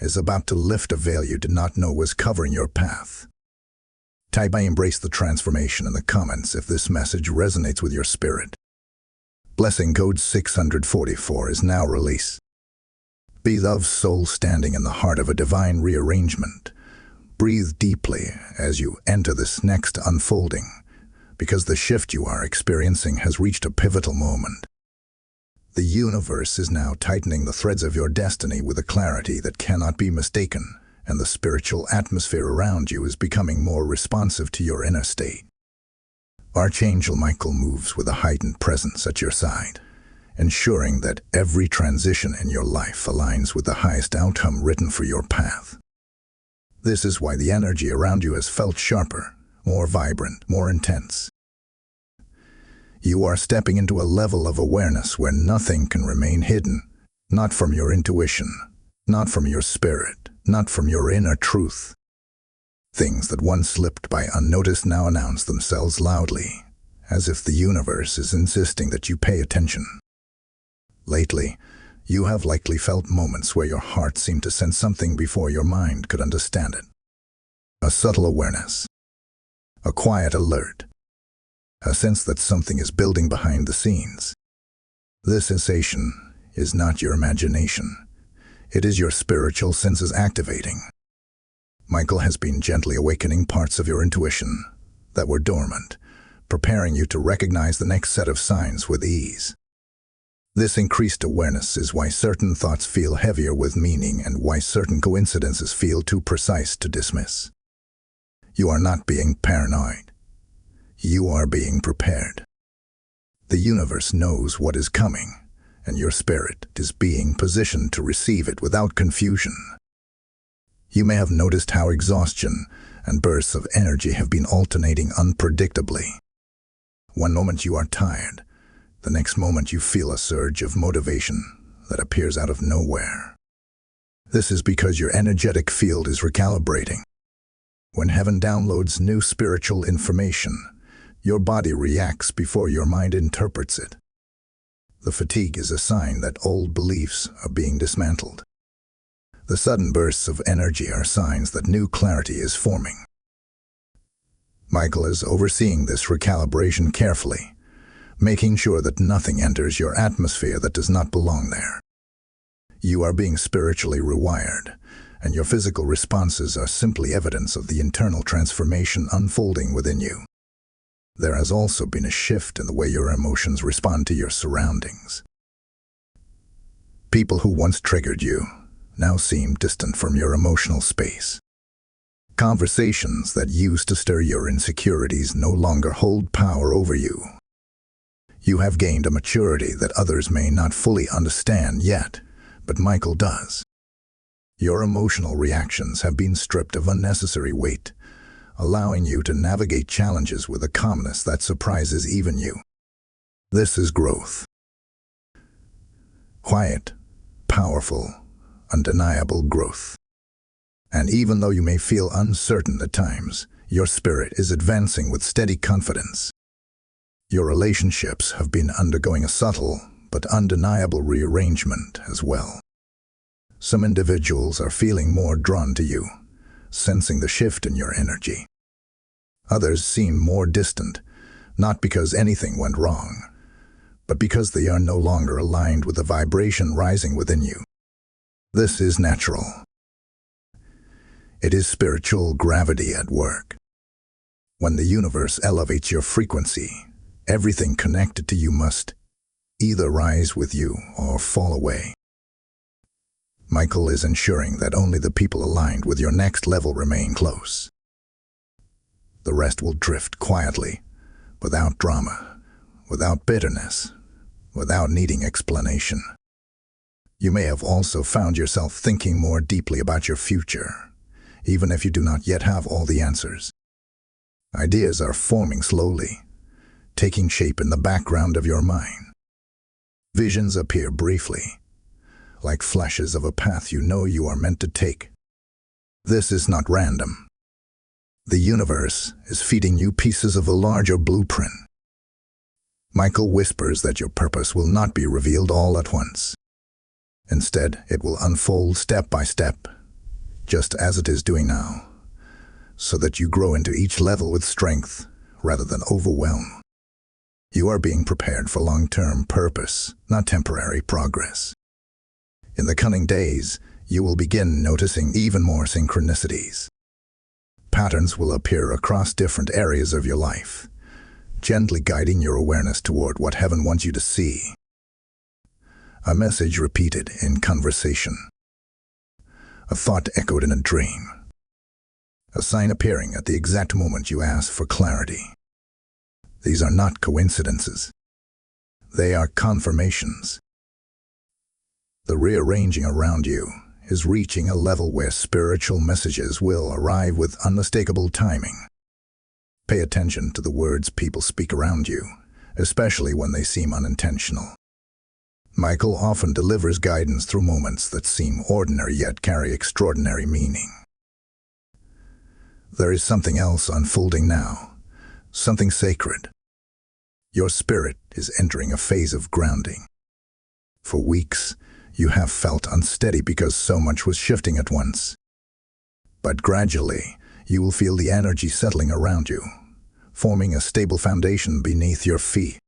is about to lift a veil you did not know was covering your path. Type "I embrace the transformation" in the comments if this message resonates with your spirit. Blessing code 644 is now released. Be the soul standing in the heart of a divine rearrangement. Breathe deeply as you enter this next unfolding, because the shift you are experiencing has reached a pivotal moment. The universe is now tightening the threads of your destiny with a clarity that cannot be mistaken, and the spiritual atmosphere around you is becoming more responsive to your inner state. Archangel Michael moves with a heightened presence at your side, ensuring that every transition in your life aligns with the highest outcome written for your path. This is why the energy around you has felt sharper, more vibrant, more intense. You are stepping into a level of awareness where nothing can remain hidden, not from your intuition, not from your spirit, not from your inner truth. Things that once slipped by unnoticed now announce themselves loudly, as if the universe is insisting that you pay attention. Lately, you have likely felt moments where your heart seemed to sense something before your mind could understand it. A subtle awareness, a quiet alert, a sense that something is building behind the scenes. This sensation is not your imagination. It is your spiritual senses activating. Michael has been gently awakening parts of your intuition that were dormant, preparing you to recognize the next set of signs with ease. This increased awareness is why certain thoughts feel heavier with meaning and why certain coincidences feel too precise to dismiss. You are not being paranoid. You are being prepared. The universe knows what is coming, and your spirit is being positioned to receive it without confusion. You may have noticed how exhaustion and bursts of energy have been alternating unpredictably. One moment you are tired, the next moment you feel a surge of motivation that appears out of nowhere. This is because your energetic field is recalibrating. When heaven downloads new spiritual information, your body reacts before your mind interprets it. The fatigue is a sign that old beliefs are being dismantled. The sudden bursts of energy are signs that new clarity is forming. Michael is overseeing this recalibration carefully, making sure that nothing enters your atmosphere that does not belong there. You are being spiritually rewired, and your physical responses are simply evidence of the internal transformation unfolding within you. There has also been a shift in the way your emotions respond to your surroundings. People who once triggered you now seem distant from your emotional space. Conversations that used to stir your insecurities no longer hold power over you. You have gained a maturity that others may not fully understand yet, but Michael does. Your emotional reactions have been stripped of unnecessary weight, allowing you to navigate challenges with a calmness that surprises even you. This is growth. Quiet, powerful, undeniable growth. And even though you may feel uncertain at times, your spirit is advancing with steady confidence. Your relationships have been undergoing a subtle but undeniable rearrangement as well. Some individuals are feeling more drawn to you, sensing the shift in your energy. Others seem more distant, not because anything went wrong, but because they are no longer aligned with the vibration rising within you. This is natural. It is spiritual gravity at work. When the universe elevates your frequency, everything connected to you must either rise with you or fall away. Michael is ensuring that only the people aligned with your next level remain close. The rest will drift quietly, without drama, without bitterness, without needing explanation. You may have also found yourself thinking more deeply about your future, even if you do not yet have all the answers. Ideas are forming slowly, taking shape in the background of your mind. Visions appear briefly, like flashes of a path you know you are meant to take. This is not random. The universe is feeding you pieces of a larger blueprint. Michael whispers that your purpose will not be revealed all at once. Instead, it will unfold step by step, just as it is doing now, so that you grow into each level with strength rather than overwhelm. You are being prepared for long-term purpose, not temporary progress. In the coming days, you will begin noticing even more synchronicities. Patterns will appear across different areas of your life, gently guiding your awareness toward what heaven wants you to see. A message repeated in conversation. A thought echoed in a dream. A sign appearing at the exact moment you ask for clarity. These are not coincidences. They are confirmations. The rearranging around you is reaching a level where spiritual messages will arrive with unmistakable timing. Pay attention to the words people speak around you, especially when they seem unintentional. Michael often delivers guidance through moments that seem ordinary yet carry extraordinary meaning. There is something else unfolding now, something sacred. Your spirit is entering a phase of grounding. For weeks, you have felt unsteady because so much was shifting at once. But gradually, you will feel the energy settling around you, forming a stable foundation beneath your feet.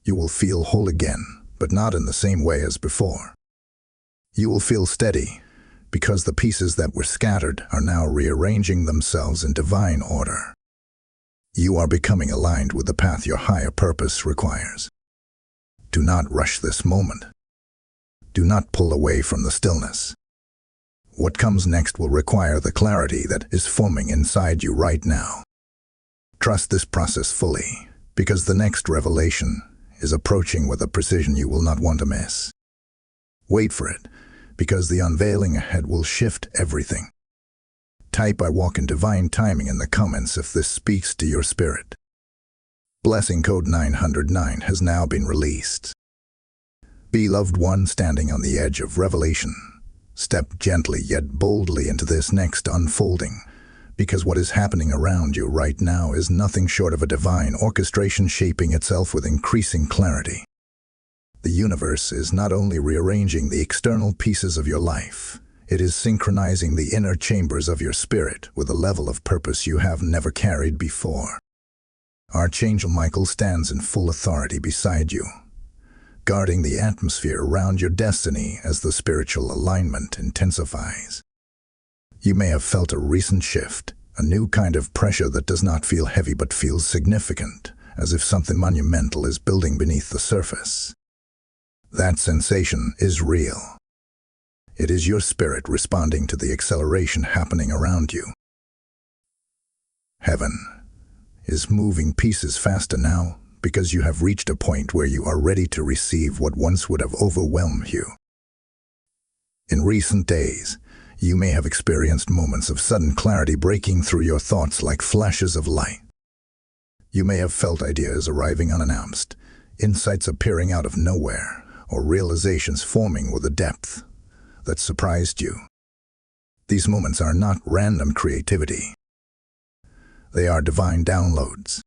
You will feel whole again, but not in the same way as before. You will feel steady, because the pieces that were scattered are now rearranging themselves in divine order. You are becoming aligned with the path your higher purpose requires. Do not rush this moment. Do not pull away from the stillness. What comes next will require the clarity that is forming inside you right now. Trust this process fully, because the next revelation is approaching with a precision you will not want to miss. Wait for it, because the unveiling ahead will shift everything. Type "I walk in divine timing" in the comments if this speaks to your spirit. Blessing code 909 has now been released. Beloved one standing on the edge of revelation, step gently yet boldly into this next unfolding, because what is happening around you right now is nothing short of a divine orchestration shaping itself with increasing clarity. The universe is not only rearranging the external pieces of your life, it is synchronizing the inner chambers of your spirit with a level of purpose you have never carried before. Archangel Michael stands in full authority beside you, guarding the atmosphere around your destiny as the spiritual alignment intensifies. You may have felt a recent shift, a new kind of pressure that does not feel heavy but feels significant, as if something monumental is building beneath the surface. That sensation is real. It is your spirit responding to the acceleration happening around you. Heaven is moving pieces faster now because you have reached a point where you are ready to receive what once would have overwhelmed you. In recent days, you may have experienced moments of sudden clarity breaking through your thoughts like flashes of light. You may have felt ideas arriving unannounced, insights appearing out of nowhere, or realizations forming with a depth that surprised you. These moments are not random creativity. They are divine downloads.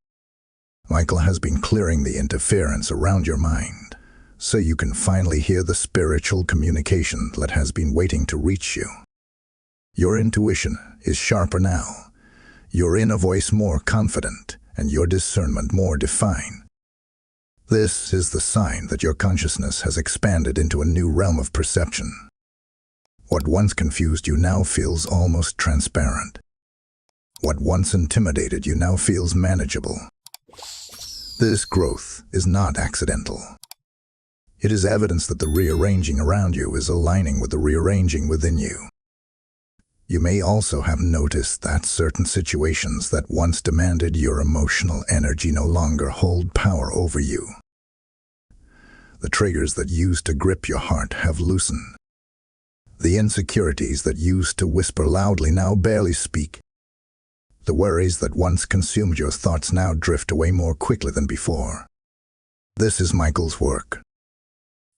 Michael has been clearing the interference around your mind, so you can finally hear the spiritual communication that has been waiting to reach you. Your intuition is sharper now, your inner voice more confident, and your discernment more defined. This is the sign that your consciousness has expanded into a new realm of perception. What once confused you now feels almost transparent. What once intimidated you now feels manageable. This growth is not accidental. It is evidence that the rearranging around you is aligning with the rearranging within you. You may also have noticed that certain situations that once demanded your emotional energy no longer hold power over you. The triggers that used to grip your heart have loosened. The insecurities that used to whisper loudly now barely speak. The worries that once consumed your thoughts now drift away more quickly than before. This is Michael's work.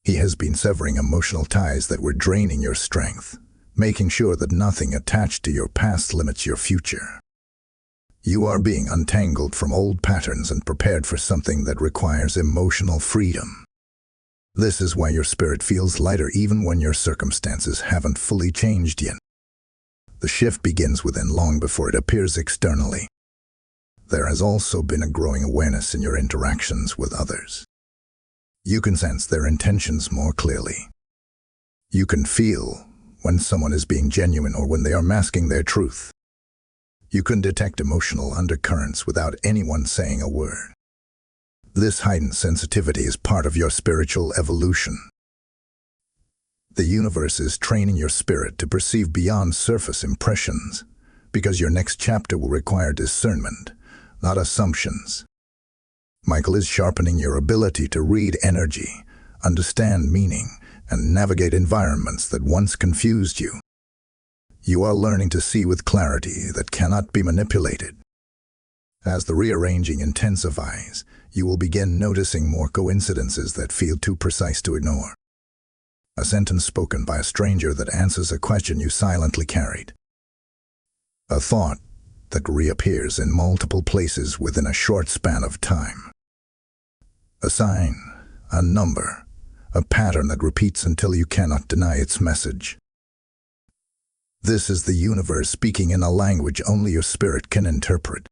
He has been severing emotional ties that were draining your strength, making sure that nothing attached to your past limits your future. You are being untangled from old patterns and prepared for something that requires emotional freedom. This is why your spirit feels lighter even when your circumstances haven't fully changed yet. The shift begins within long before it appears externally. There has also been a growing awareness in your interactions with others. You can sense their intentions more clearly. You can feel when someone is being genuine or when they are masking their truth. You can detect emotional undercurrents without anyone saying a word. This heightened sensitivity is part of your spiritual evolution. The universe is training your spirit to perceive beyond surface impressions, because your next chapter will require discernment, not assumptions. Michael is sharpening your ability to read energy, understand meaning, and navigate environments that once confused you. You are learning to see with clarity that cannot be manipulated. As the rearranging intensifies, you will begin noticing more coincidences that feel too precise to ignore. A sentence spoken by a stranger that answers a question you silently carried. A thought that reappears in multiple places within a short span of time. A sign, a number, a pattern that repeats until you cannot deny its message. This is the universe speaking in a language only your spirit can interpret.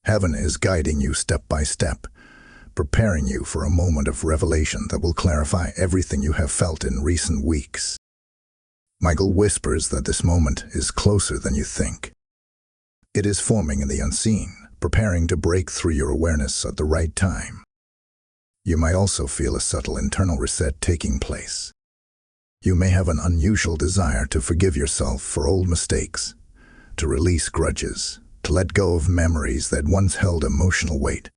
Heaven is guiding you step by step, preparing you for a moment of revelation that will clarify everything you have felt in recent weeks. Michael whispers that this moment is closer than you think. It is forming in the unseen, preparing to break through your awareness at the right time. You might also feel a subtle internal reset taking place. You may have an unusual desire to forgive yourself for old mistakes, to release grudges, to let go of memories that once held emotional weight.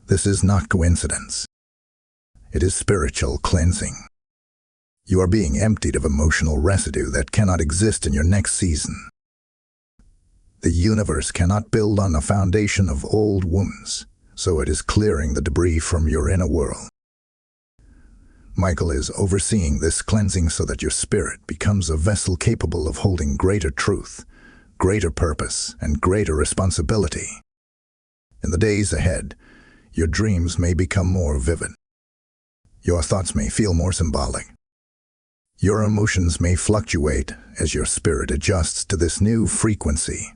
This is not coincidence. It is spiritual cleansing. You are being emptied of emotional residue that cannot exist in your next season. The universe cannot build on a foundation of old wounds, so it is clearing the debris from your inner world. Michael is overseeing this cleansing so that your spirit becomes a vessel capable of holding greater truth, greater purpose, and greater responsibility. In the days ahead, your dreams may become more vivid. Your thoughts may feel more symbolic. Your emotions may fluctuate as your spirit adjusts to this new frequency.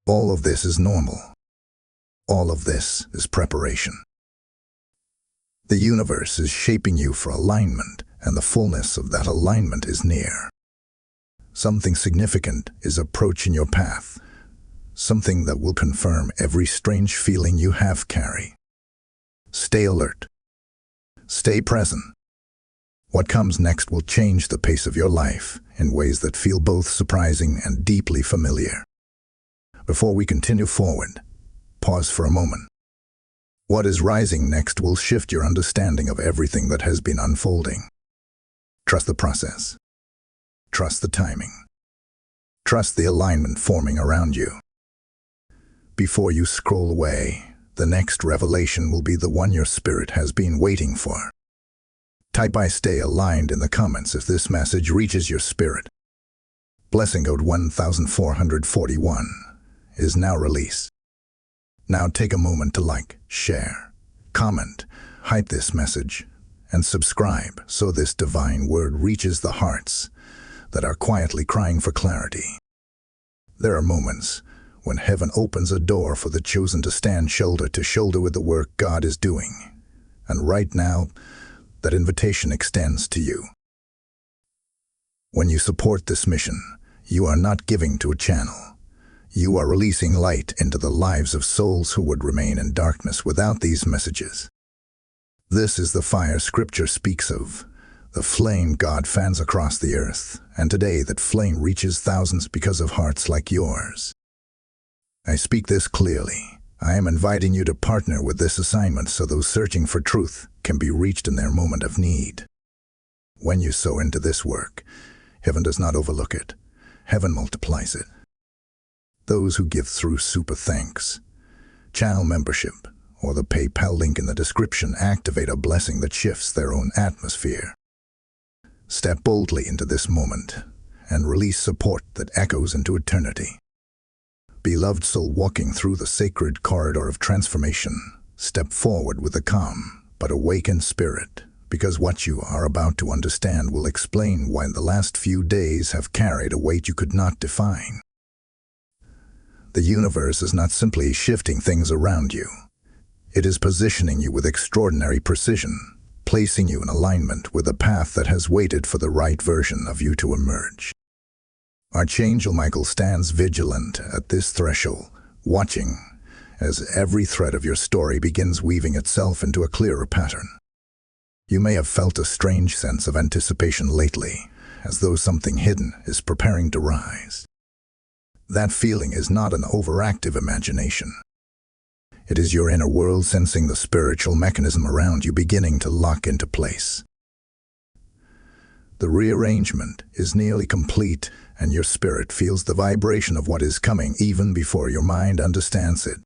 All of this is normal. All of this is preparation. The universe is shaping you for alignment, and the fullness of that alignment is near. Something significant is approaching your path, something that will confirm every strange feeling you have carried. Stay alert. Stay present. What comes next will change the pace of your life in ways that feel both surprising and deeply familiar. Before we continue forward, pause for a moment. What is rising next will shift your understanding of everything that has been unfolding. Trust the process. Trust the timing. Trust the alignment forming around you. Before you scroll away, the next revelation will be the one your spirit has been waiting for. Type "I stay aligned" in the comments if this message reaches your spirit. Blessing Code 1441 is now released. Now take a moment to like, share, comment, hype this message, and subscribe so this divine word reaches the hearts that are quietly crying for clarity. There are moments when heaven opens a door for the chosen to stand shoulder to shoulder with the work God is doing. And right now, that invitation extends to you. When you support this mission, you are not giving to a channel. You are releasing light into the lives of souls who would remain in darkness without these messages. This is the fire Scripture speaks of, the flame God fans across the earth, and today that flame reaches thousands because of hearts like yours. I speak this clearly. I am inviting you to partner with this assignment so those searching for truth can be reached in their moment of need. When you sow into this work, heaven does not overlook it. Heaven multiplies it. Those who give through super thanks, channel membership, or the PayPal link in the description activate a blessing that shifts their own atmosphere. Step boldly into this moment and release support that echoes into eternity. Beloved soul walking through the sacred corridor of transformation, step forward with a calm but awakened spirit, because what you are about to understand will explain why the last few days have carried a weight you could not define. The universe is not simply shifting things around you. It is positioning you with extraordinary precision, placing you in alignment with a path that has waited for the right version of you to emerge. Archangel Michael stands vigilant at this threshold, watching as every thread of your story begins weaving itself into a clearer pattern. You may have felt a strange sense of anticipation lately, as though something hidden is preparing to rise. That feeling is not an overactive imagination. It is your inner world sensing the spiritual mechanism around you beginning to lock into place. The rearrangement is nearly complete, and your spirit feels the vibration of what is coming even before your mind understands it.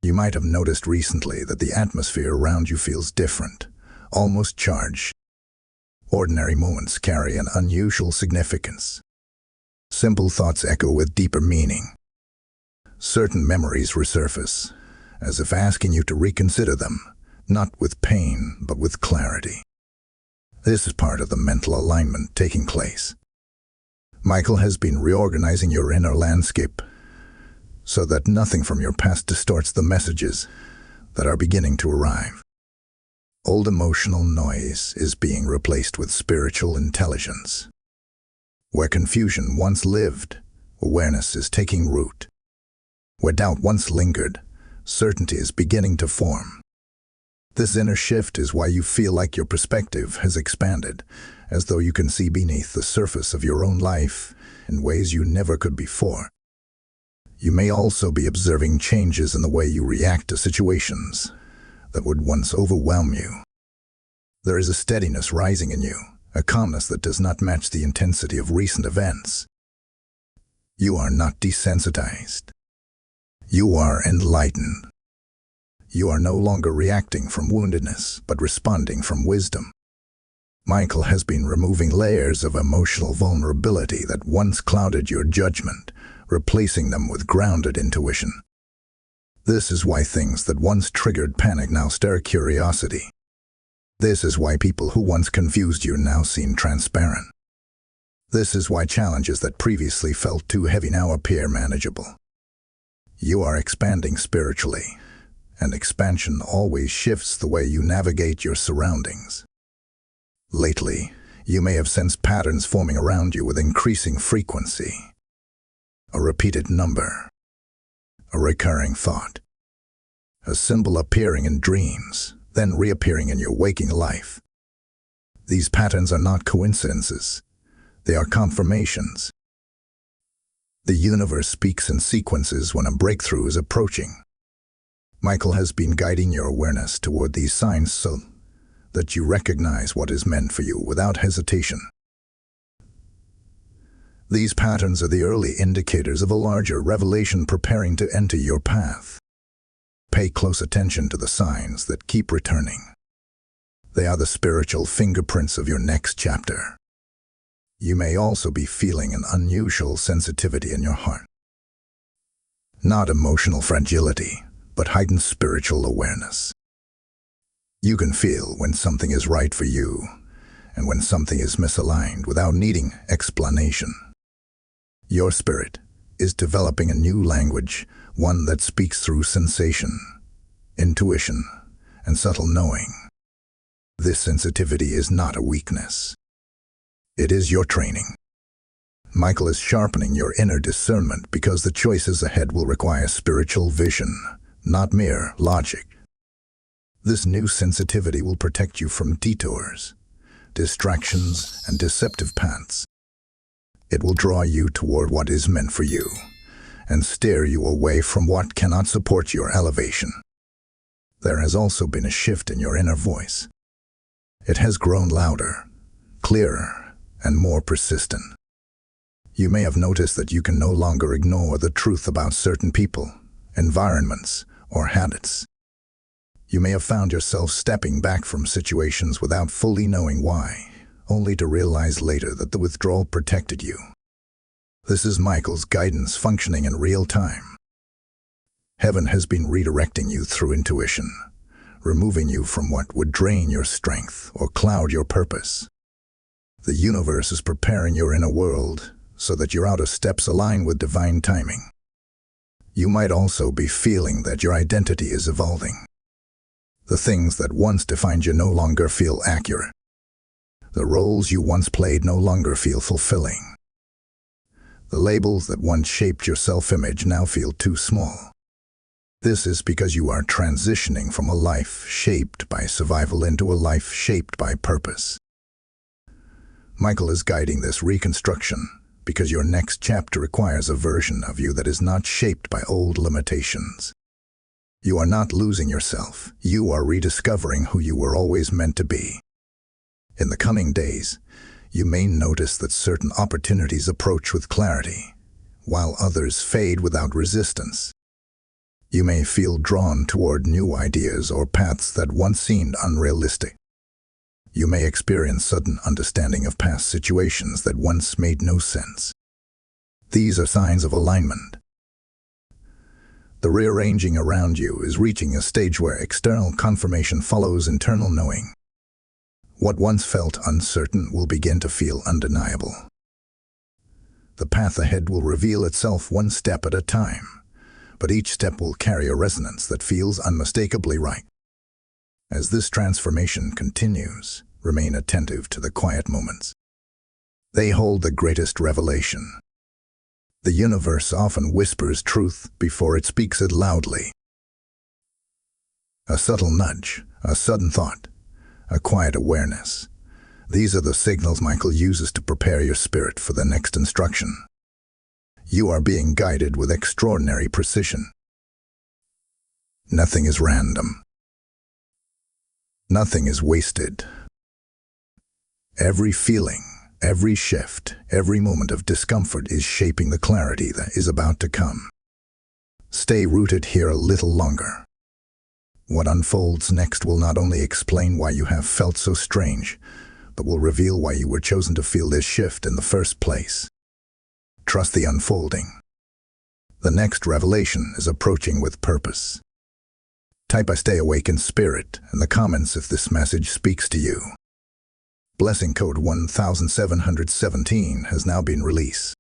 You might have noticed recently that the atmosphere around you feels different, almost charged. Ordinary moments carry an unusual significance. Simple thoughts echo with deeper meaning. Certain memories resurface, as if asking you to reconsider them, not with pain, but with clarity. This is part of the mental alignment taking place. Michael has been reorganizing your inner landscape so that nothing from your past distorts the messages that are beginning to arrive. Old emotional noise is being replaced with spiritual intelligence. Where confusion once lived, awareness is taking root. Where doubt once lingered, certainty is beginning to form. This inner shift is why you feel like your perspective has expanded, as though you can see beneath the surface of your own life in ways you never could before. You may also be observing changes in the way you react to situations that would once overwhelm you. There is a steadiness rising in you, a calmness that does not match the intensity of recent events. You are not desensitized. You are enlightened. You are no longer reacting from woundedness, but responding from wisdom. Michael has been removing layers of emotional vulnerability that once clouded your judgment, replacing them with grounded intuition. This is why things that once triggered panic now stir curiosity. This is why people who once confused you now seem transparent. This is why challenges that previously felt too heavy now appear manageable. You are expanding spiritually, and expansion always shifts the way you navigate your surroundings. Lately, you may have sensed patterns forming around you with increasing frequency. A repeated number, a recurring thought, a symbol appearing in dreams, then reappearing in your waking life. These patterns are not coincidences. They are confirmations. The universe speaks in sequences when a breakthrough is approaching. Michael has been guiding your awareness toward these signs so that you recognize what is meant for you without hesitation. These patterns are the early indicators of a larger revelation preparing to enter your path. Pay close attention to the signs that keep returning. They are the spiritual fingerprints of your next chapter. You may also be feeling an unusual sensitivity in your heart. Not emotional fragility, but heightened spiritual awareness. You can feel when something is right for you and when something is misaligned without needing explanation. Your spirit is developing a new language, one that speaks through sensation, intuition, and subtle knowing. This sensitivity is not a weakness. It is your training. Michael is sharpening your inner discernment because the choices ahead will require spiritual vision, not mere logic. This new sensitivity will protect you from detours, distractions, and deceptive paths. It will draw you toward what is meant for you and steer you away from what cannot support your elevation. There has also been a shift in your inner voice. It has grown louder, clearer, and more persistent. You may have noticed that you can no longer ignore the truth about certain people, environments, or habits. You may have found yourself stepping back from situations without fully knowing why, only to realize later that the withdrawal protected you. This is Michael's guidance functioning in real time. Heaven has been redirecting you through intuition, removing you from what would drain your strength or cloud your purpose. The universe is preparing your inner world so that your outer steps align with divine timing. You might also be feeling that your identity is evolving. The things that once defined you no longer feel accurate. The roles you once played no longer feel fulfilling. The labels that once shaped your self-image now feel too small. This is because you are transitioning from a life shaped by survival into a life shaped by purpose. Michael is guiding this reconstruction because your next chapter requires a version of you that is not shaped by old limitations. You are not losing yourself. You are rediscovering who you were always meant to be. In the coming days, you may notice that certain opportunities approach with clarity, while others fade without resistance. You may feel drawn toward new ideas or paths that once seemed unrealistic. You may experience sudden understanding of past situations that once made no sense. These are signs of alignment. The rearranging around you is reaching a stage where external confirmation follows internal knowing. What once felt uncertain will begin to feel undeniable. The path ahead will reveal itself one step at a time, but each step will carry a resonance that feels unmistakably right. As this transformation continues, remain attentive to the quiet moments. They hold the greatest revelation. The universe often whispers truth before it speaks it loudly. A subtle nudge, a sudden thought, a quiet awareness. These are the signals Michael uses to prepare your spirit for the next instruction. You are being guided with extraordinary precision. Nothing is random. Nothing is wasted. Every feeling, every shift, every moment of discomfort is shaping the clarity that is about to come. Stay rooted here a little longer. What unfolds next will not only explain why you have felt so strange, but will reveal why you were chosen to feel this shift in the first place. Trust the unfolding. The next revelation is approaching with purpose. Type "I stay awake in spirit" in the comments if this message speaks to you. Blessing code 1717 has now been released.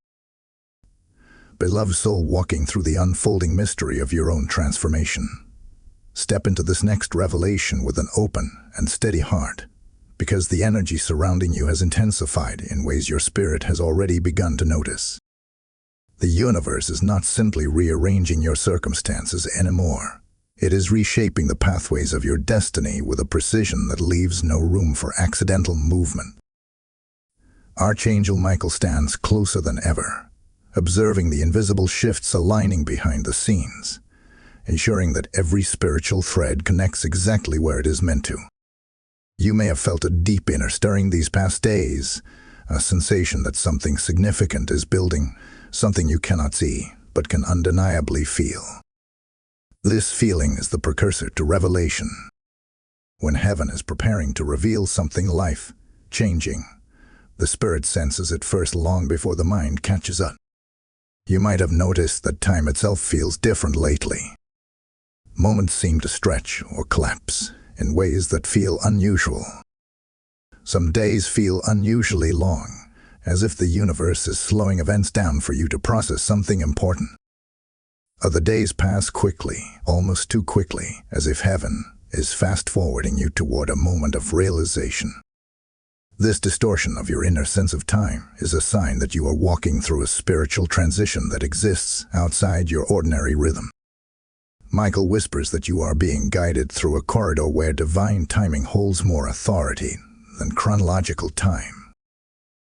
Beloved soul walking through the unfolding mystery of your own transformation. Step into this next revelation with an open and steady heart, because the energy surrounding you has intensified in ways your spirit has already begun to notice. The universe is not simply rearranging your circumstances anymore. It is reshaping the pathways of your destiny with a precision that leaves no room for accidental movement. Archangel Michael stands closer than ever, observing the invisible shifts aligning behind the scenes, ensuring that every spiritual thread connects exactly where it is meant to. You may have felt a deep inner stirring these past days, a sensation that something significant is building, something you cannot see but can undeniably feel. This feeling is the precursor to revelation. When heaven is preparing to reveal something life-changing, the spirit senses it first long before the mind catches up. You might have noticed that time itself feels different lately. Moments seem to stretch or collapse in ways that feel unusual. Some days feel unusually long, as if the universe is slowing events down for you to process something important. Other days pass quickly, almost too quickly, as if heaven is fast-forwarding you toward a moment of realization. This distortion of your inner sense of time is a sign that you are walking through a spiritual transition that exists outside your ordinary rhythm. Michael whispers that you are being guided through a corridor where divine timing holds more authority than chronological time.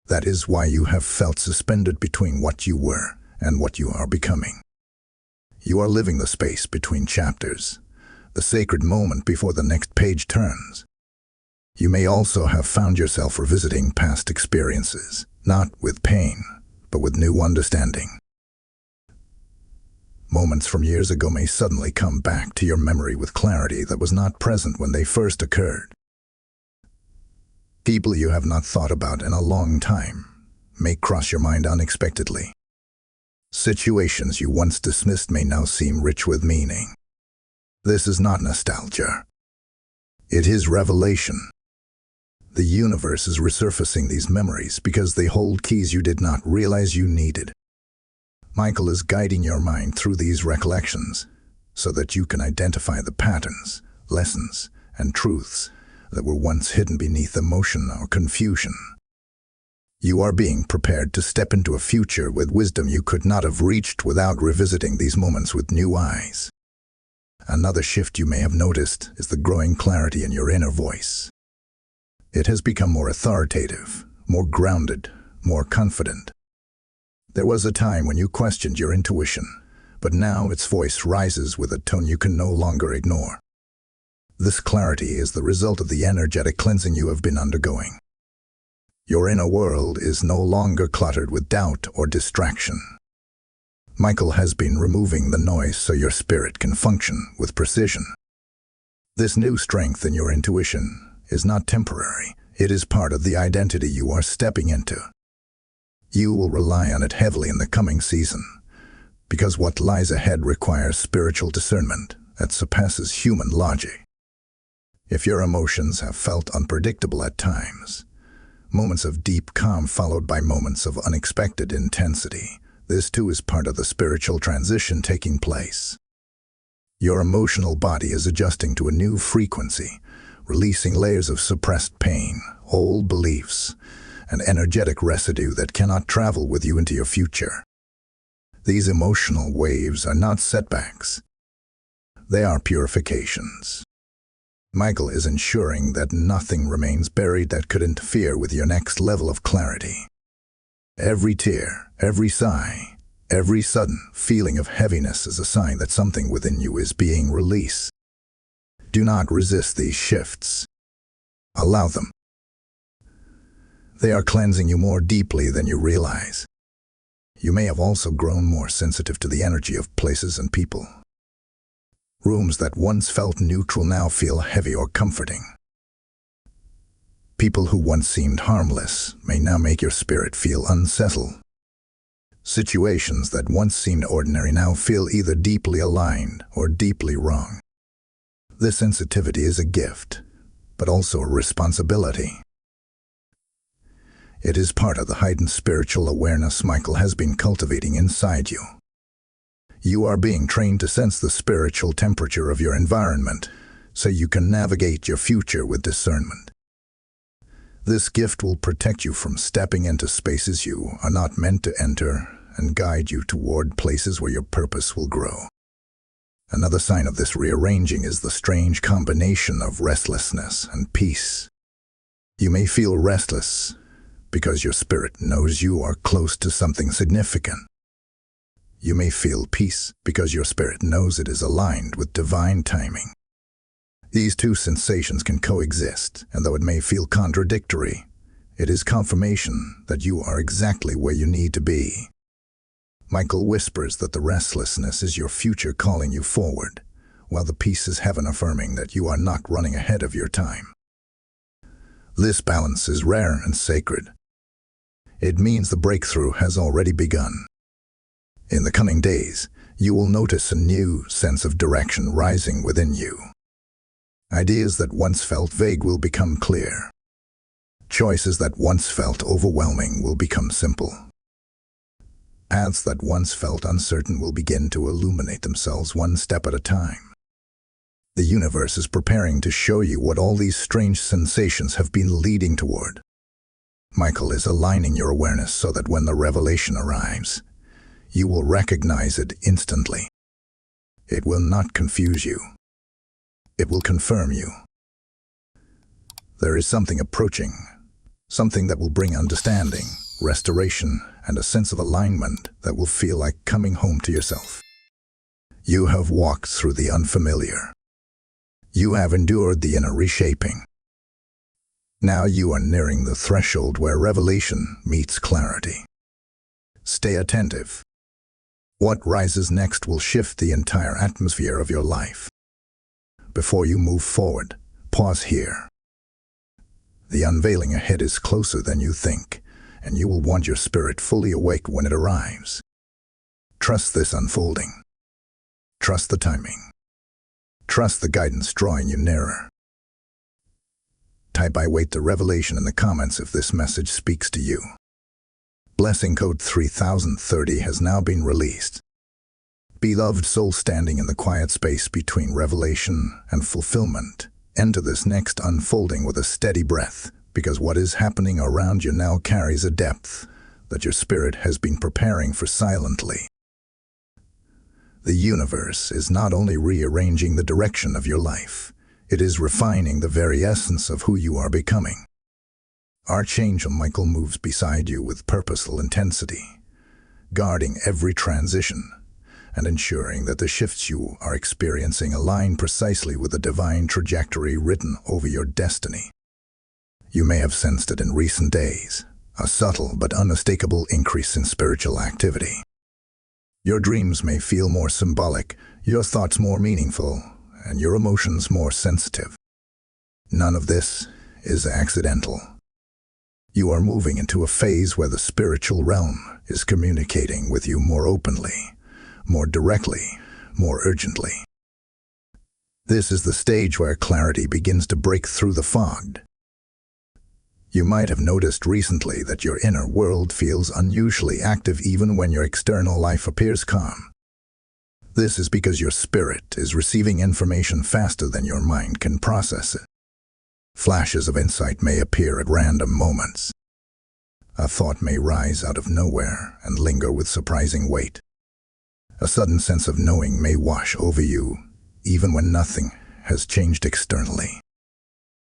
That is why you have felt suspended between what you were and what you are becoming. You are living the space between chapters, the sacred moment before the next page turns. You may also have found yourself revisiting past experiences, not with pain, but with new understanding. Moments from years ago may suddenly come back to your memory with clarity that was not present when they first occurred. People you have not thought about in a long time may cross your mind unexpectedly. Situations you once dismissed may now seem rich with meaning. This is not nostalgia. It is revelation. The universe is resurfacing these memories because they hold keys you did not realize you needed. Michael is guiding your mind through these recollections so that you can identify the patterns, lessons, and truths that were once hidden beneath emotion or confusion. You are being prepared to step into a future with wisdom you could not have reached without revisiting these moments with new eyes. Another shift you may have noticed is the growing clarity in your inner voice. It has become more authoritative, more grounded, more confident. There was a time when you questioned your intuition, but now its voice rises with a tone you can no longer ignore. This clarity is the result of the energetic cleansing you have been undergoing. Your inner world is no longer cluttered with doubt or distraction. Michael has been removing the noise so your spirit can function with precision. This new strength in your intuition is not temporary. It is part of the identity you are stepping into. You will rely on it heavily in the coming season, because what lies ahead requires spiritual discernment that surpasses human logic. If your emotions have felt unpredictable at times, moments of deep calm followed by moments of unexpected intensity, this too is part of the spiritual transition taking place. Your emotional body is adjusting to a new frequency, releasing layers of suppressed pain, old beliefs, and energetic residue that cannot travel with you into your future. These emotional waves are not setbacks. They are purifications. Michael is ensuring that nothing remains buried that could interfere with your next level of clarity. Every tear, every sigh, every sudden feeling of heaviness is a sign that something within you is being released. Do not resist these shifts. Allow them. They are cleansing you more deeply than you realize. You may have also grown more sensitive to the energy of places and people. Rooms that once felt neutral now feel heavy or comforting. People who once seemed harmless may now make your spirit feel unsettled. Situations that once seemed ordinary now feel either deeply aligned or deeply wrong. This sensitivity is a gift, but also a responsibility. It is part of the heightened spiritual awareness Michael has been cultivating inside you. You are being trained to sense the spiritual temperature of your environment so you can navigate your future with discernment. This gift will protect you from stepping into spaces you are not meant to enter and guide you toward places where your purpose will grow. Another sign of this rearranging is the strange combination of restlessness and peace. You may feel restless because your spirit knows you are close to something significant. You may feel peace because your spirit knows it is aligned with divine timing. These two sensations can coexist, and though it may feel contradictory, It is confirmation that you are exactly where you need to be. Michael whispers that the restlessness is your future calling you forward, while the peace is heaven affirming that you are not running ahead of your time. This balance is rare and sacred. It means the breakthrough has already begun. In the coming days, you will notice a new sense of direction rising within you. Ideas that once felt vague will become clear. Choices that once felt overwhelming will become simple. Paths that once felt uncertain will begin to illuminate themselves one step at a time. The universe is preparing to show you what all these strange sensations have been leading toward. Michael is aligning your awareness so that when the revelation arrives, you will recognize it instantly. It will not confuse you. It will confirm you. There is something approaching, something that will bring understanding, restoration, and a sense of alignment that will feel like coming home to yourself. You have walked through the unfamiliar. You have endured the inner reshaping. Now you are nearing the threshold where revelation meets clarity. Stay attentive. What rises next will shift the entire atmosphere of your life. Before you move forward, pause here. The unveiling ahead is closer than you think, and you will want your spirit fully awake when it arrives. Trust this unfolding. Trust the timing. Trust the guidance drawing you nearer. Type "I wait" the revelation in the comments if this message speaks to you. Blessing code 3030 has now been released. Beloved soul standing in the quiet space between revelation and fulfillment, enter this next unfolding with a steady breath, because what is happening around you now carries a depth that your spirit has been preparing for silently. The universe is not only rearranging the direction of your life, it is refining the very essence of who you are becoming. Archangel Michael moves beside you with purposeful intensity, guarding every transition and ensuring that the shifts you are experiencing align precisely with the divine trajectory written over your destiny. You may have sensed it in recent days, a subtle but unmistakable increase in spiritual activity. Your dreams may feel more symbolic, your thoughts more meaningful, and your emotions more sensitive. None of this is accidental. You are moving into a phase where the spiritual realm is communicating with you more openly, more directly, more urgently. This is the stage where clarity begins to break through the fog. You might have noticed recently that your inner world feels unusually active even when your external life appears calm. This is because your spirit is receiving information faster than your mind can process it. Flashes of insight may appear at random moments. A thought may rise out of nowhere and linger with surprising weight. A sudden sense of knowing may wash over you, even when nothing has changed externally.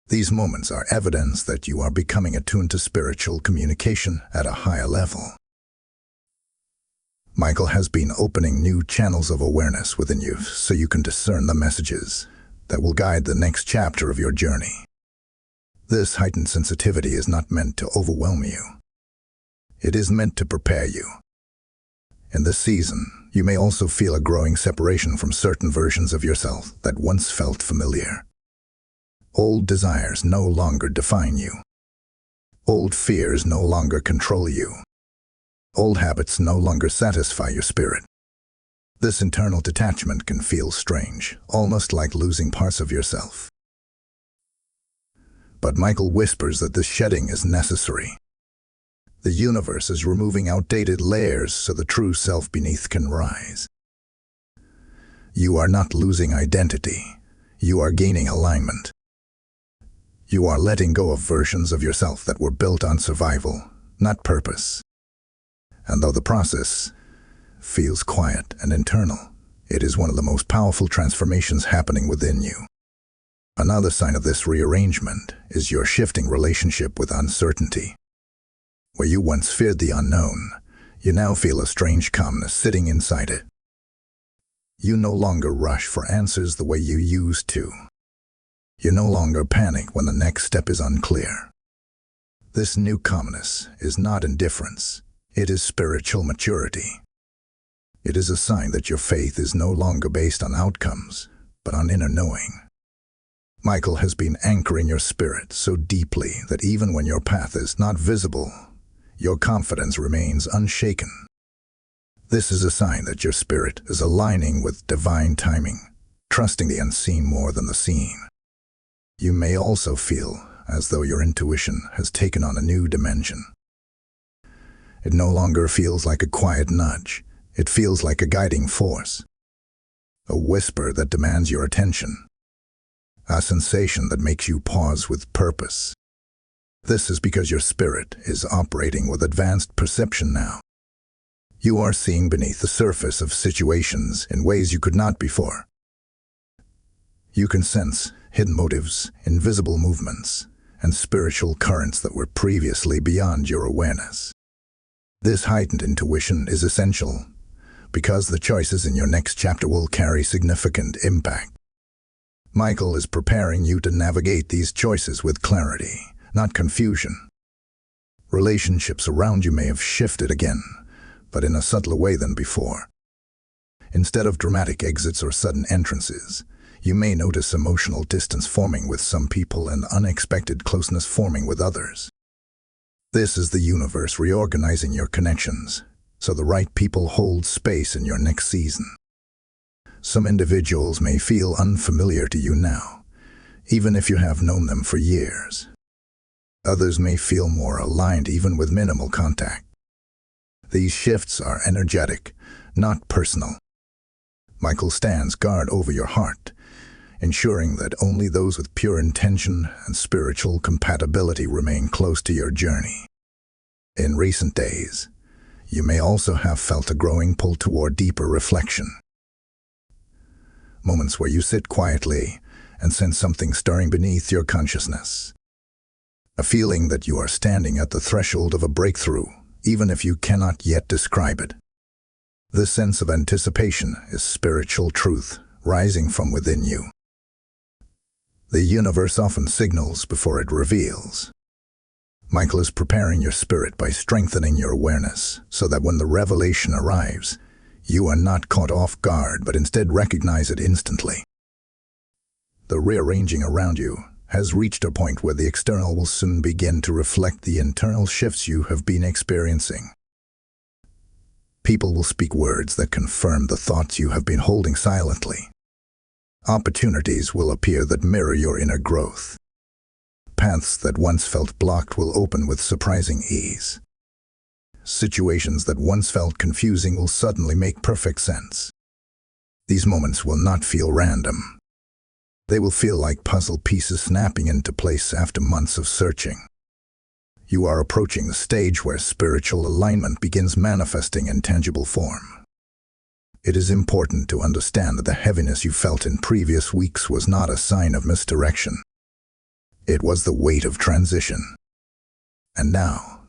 These moments are evidence that you are becoming attuned to spiritual communication at a higher level. Michael has been opening new channels of awareness within you so you can discern the messages that will guide the next chapter of your journey. This heightened sensitivity is not meant to overwhelm you. It is meant to prepare you. In this season, you may also feel a growing separation from certain versions of yourself that once felt familiar. Old desires no longer define you. Old fears no longer control you. Old habits no longer satisfy your spirit. This internal detachment can feel strange, almost like losing parts of yourself. But Michael whispers that this shedding is necessary. The universe is removing outdated layers so the true self beneath can rise. You are not losing identity. You are gaining alignment. You are letting go of versions of yourself that were built on survival, not purpose. And though the process feels quiet and internal, it is one of the most powerful transformations happening within you. Another sign of this rearrangement is your shifting relationship with uncertainty. Where you once feared the unknown, you now feel a strange calmness sitting inside it. You no longer rush for answers the way you used to. You no longer panic when the next step is unclear. This new calmness is not indifference. It is spiritual maturity. It is a sign that your faith is no longer based on outcomes, but on inner knowing. Michael has been anchoring your spirit so deeply that even when your path is not visible, your confidence remains unshaken. This is a sign that your spirit is aligning with divine timing, trusting the unseen more than the seen. You may also feel as though your intuition has taken on a new dimension. It no longer feels like a quiet nudge. It feels like a guiding force, a whisper that demands your attention, a sensation that makes you pause with purpose. This is because your spirit is operating with advanced perception now. You are seeing beneath the surface of situations in ways you could not before. You can sense hidden motives, invisible movements, and spiritual currents that were previously beyond your awareness. This heightened intuition is essential because the choices in your next chapter will carry significant impact. Michael is preparing you to navigate these choices with clarity, not confusion. Relationships around you may have shifted again, but in a subtler way than before. Instead of dramatic exits or sudden entrances, you may notice emotional distance forming with some people and unexpected closeness forming with others. This is the universe reorganizing your connections, so the right people hold space in your next season. Some individuals may feel unfamiliar to you now, even if you have known them for years. Others may feel more aligned even with minimal contact. These shifts are energetic, not personal. Michael stands guard over your heart, ensuring that only those with pure intention and spiritual compatibility remain close to your journey. In recent days, you may also have felt a growing pull toward deeper reflection. Moments where you sit quietly and sense something stirring beneath your consciousness. A feeling that you are standing at the threshold of a breakthrough, even if you cannot yet describe it. This sense of anticipation is spiritual truth rising from within you. The universe often signals before it reveals. Michael is preparing your spirit by strengthening your awareness so that when the revelation arrives, you are not caught off guard but instead recognize it instantly. The rearranging around you has reached a point where the external will soon begin to reflect the internal shifts you have been experiencing. People will speak words that confirm the thoughts you have been holding silently. Opportunities will appear that mirror your inner growth. Paths that once felt blocked will open with surprising ease. Situations that once felt confusing will suddenly make perfect sense. These moments will not feel random. They will feel like puzzle pieces snapping into place after months of searching. You are approaching the stage where spiritual alignment begins manifesting in tangible form. It is important to understand that the heaviness you felt in previous weeks was not a sign of misdirection. It was the weight of transition. And now,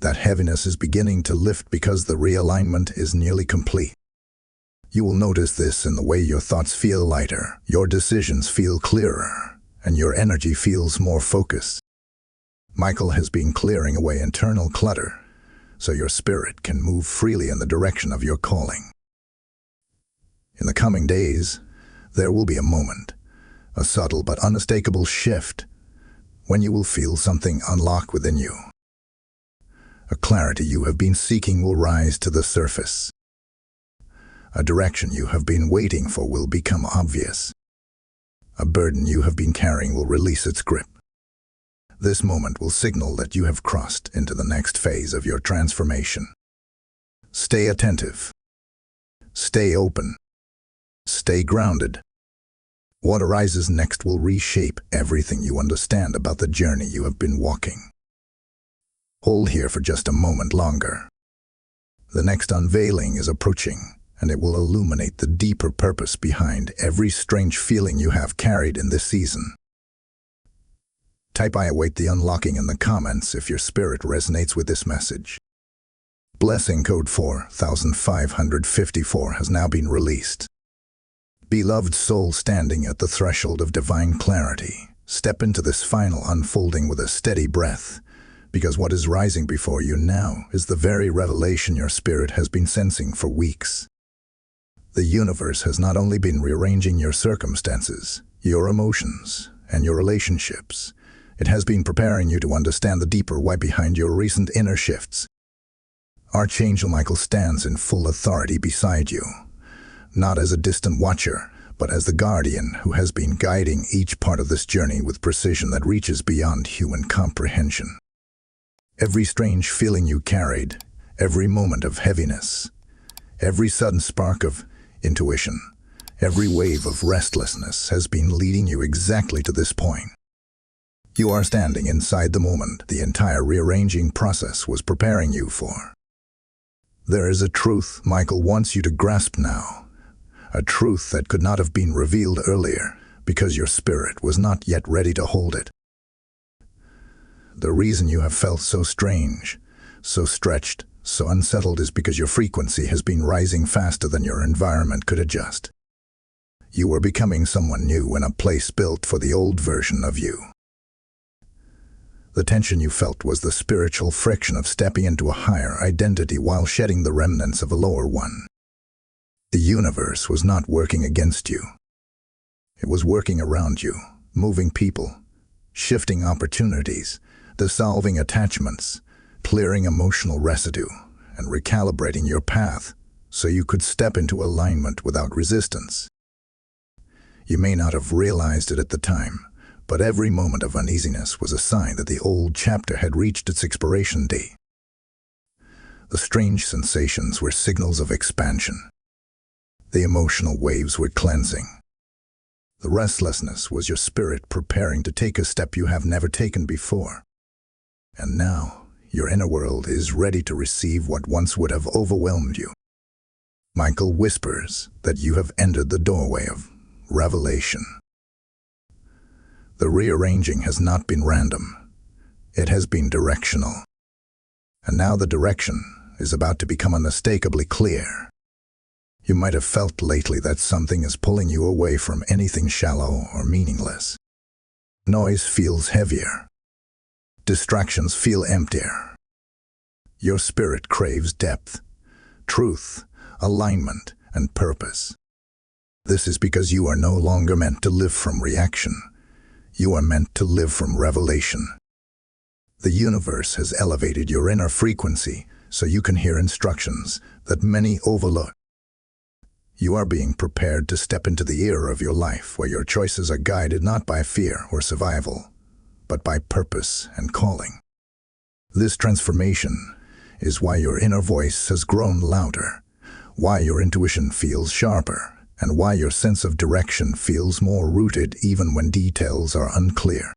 that heaviness is beginning to lift because the realignment is nearly complete. You will notice this in the way your thoughts feel lighter, your decisions feel clearer, and your energy feels more focused. Michael has been clearing away internal clutter, so your spirit can move freely in the direction of your calling. In the coming days, there will be a moment, a subtle but unmistakable shift, when you will feel something unlock within you. A clarity you have been seeking will rise to the surface. A direction you have been waiting for will become obvious. A burden you have been carrying will release its grip. This moment will signal that you have crossed into the next phase of your transformation. Stay attentive. Stay open. Stay grounded. What arises next will reshape everything you understand about the journey you have been walking. Hold here for just a moment longer. The next unveiling is approaching, and it will illuminate the deeper purpose behind every strange feeling you have carried in this season. Type "I await the unlocking" in the comments if your spirit resonates with this message. Blessing code 4554 has now been released. Beloved soul standing at the threshold of divine clarity, step into this final unfolding with a steady breath, because what is rising before you now is the very revelation your spirit has been sensing for weeks. The universe has not only been rearranging your circumstances, your emotions, and your relationships, it has been preparing you to understand the deeper why behind your recent inner shifts. Archangel Michael stands in full authority beside you, not as a distant watcher, but as the guardian who has been guiding each part of this journey with precision that reaches beyond human comprehension. Every strange feeling you carried, every moment of heaviness, every sudden spark of intuition, every wave of restlessness has been leading you exactly to this point. You are standing inside the moment the entire rearranging process was preparing you for. There is a truth Michael wants you to grasp now, a truth that could not have been revealed earlier because your spirit was not yet ready to hold it. The reason you have felt so strange, so stretched, so unsettled is because your frequency has been rising faster than your environment could adjust. You were becoming someone new in a place built for the old version of you. The tension you felt was the spiritual friction of stepping into a higher identity while shedding the remnants of a lower one. The universe was not working against you. It was working around you, moving people, shifting opportunities, dissolving attachments, clearing emotional residue, and recalibrating your path so you could step into alignment without resistance. You may not have realized it at the time, but every moment of uneasiness was a sign that the old chapter had reached its expiration date. The strange sensations were signals of expansion. The emotional waves were cleansing. The restlessness was your spirit preparing to take a step you have never taken before. And now, your inner world is ready to receive what once would have overwhelmed you. Michael whispers that you have entered the doorway of revelation. The rearranging has not been random. It has been directional. And now the direction is about to become unmistakably clear. You might have felt lately that something is pulling you away from anything shallow or meaningless. Noise feels heavier. Distractions feel emptier. Your spirit craves depth, truth, alignment, and purpose. This is because you are no longer meant to live from reaction. You are meant to live from revelation. The universe has elevated your inner frequency so you can hear instructions that many overlook. You are being prepared to step into the era of your life where your choices are guided not by fear or survival, but by purpose and calling. This transformation is why your inner voice has grown louder, why your intuition feels sharper, and why your sense of direction feels more rooted even when details are unclear.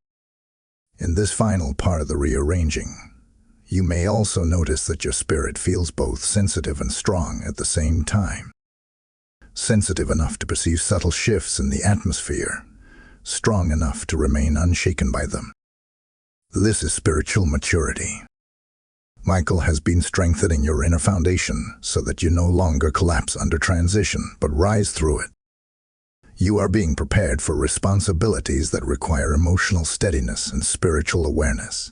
In this final part of the rearranging, you may also notice that your spirit feels both sensitive and strong at the same time. Sensitive enough to perceive subtle shifts in the atmosphere, strong enough to remain unshaken by them. This is spiritual maturity. Michael has been strengthening your inner foundation so that you no longer collapse under transition, but rise through it. You are being prepared for responsibilities that require emotional steadiness and spiritual awareness.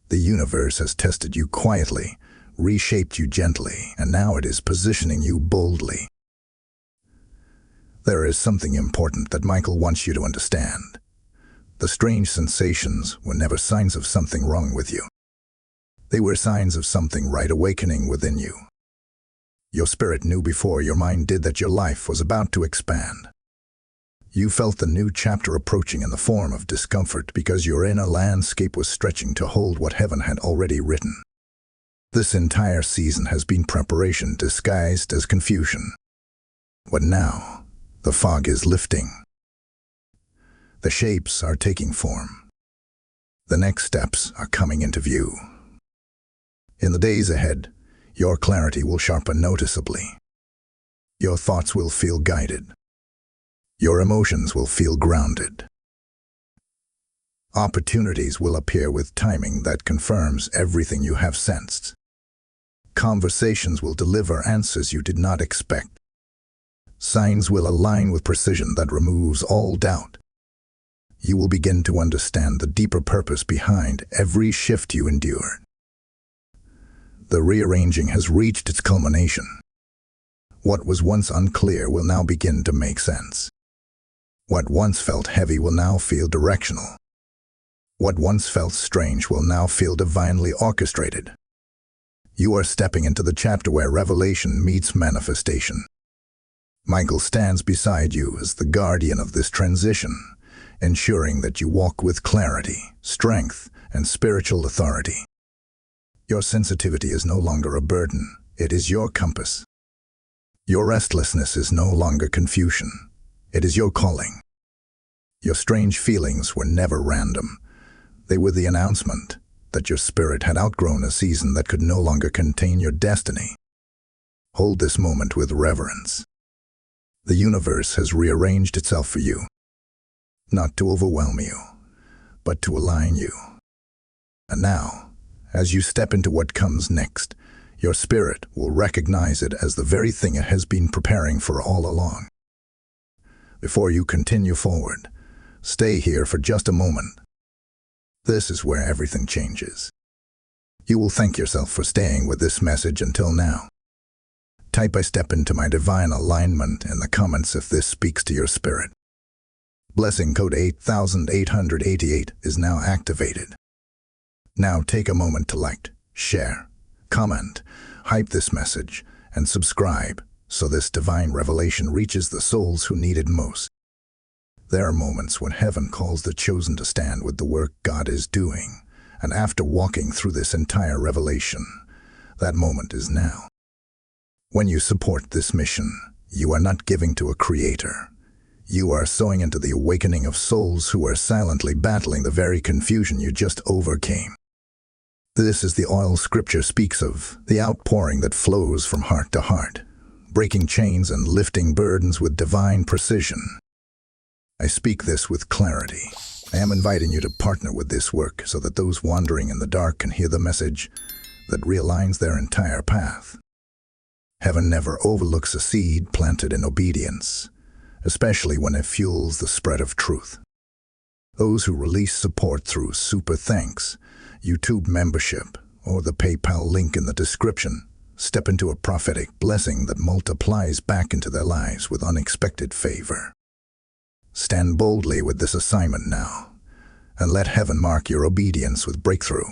The universe has tested you quietly, reshaped you gently, and now it is positioning you boldly. There is something important that Michael wants you to understand. The strange sensations were never signs of something wrong with you. They were signs of something right awakening within you. Your spirit knew before your mind did that your life was about to expand. You felt the new chapter approaching in the form of discomfort because your inner landscape was stretching to hold what heaven had already written. This entire season has been preparation disguised as confusion. But now, the fog is lifting. The shapes are taking form. The next steps are coming into view. In the days ahead, your clarity will sharpen noticeably. Your thoughts will feel guided. Your emotions will feel grounded. Opportunities will appear with timing that confirms everything you have sensed. Conversations will deliver answers you did not expect. Signs will align with precision that removes all doubt. you will begin to understand the deeper purpose behind every shift you endured. The rearranging has reached its culmination. What was once unclear will now begin to make sense. What once felt heavy will now feel directional. What once felt strange will now feel divinely orchestrated. You are stepping into the chapter where revelation meets manifestation. Michael stands beside you as the guardian of this transition, ensuring that you walk with clarity, strength, and spiritual authority. Your sensitivity is no longer a burden, it is your compass. Your restlessness is no longer confusion, it is your calling. Your strange feelings were never random. They were the announcement that your spirit had outgrown a season that could no longer contain your destiny. Hold this moment with reverence. The universe has rearranged itself for you, not to overwhelm you, but to align you. And now, as you step into what comes next, your spirit will recognize it as the very thing it has been preparing for all along. Before you continue forward, stay here for just a moment. This is where everything changes. You will thank yourself for staying with this message until now. Type "I step into my divine alignment" in the comments if this speaks to your spirit. Blessing code 8888 is now activated. Now take a moment to like, share, comment, hype this message, and subscribe so this divine revelation reaches the souls who need it most. There are moments when heaven calls the chosen to stand with the work God is doing, and after walking through this entire revelation, that moment is now. When you support this mission, you are not giving to a creator. You are sowing into the awakening of souls who are silently battling the very confusion you just overcame. This is the oil Scripture speaks of, the outpouring that flows from heart to heart, breaking chains and lifting burdens with divine precision. I speak this with clarity. I am inviting you to partner with this work so that those wandering in the dark can hear the message that realigns their entire path. Heaven never overlooks a seed planted in obedience, especially when it fuels the spread of truth. Those who release support through Super Thanks, YouTube membership, or the PayPal link in the description step into a prophetic blessing that multiplies back into their lives with unexpected favor. Stand boldly with this assignment now, and let heaven mark your obedience with breakthrough.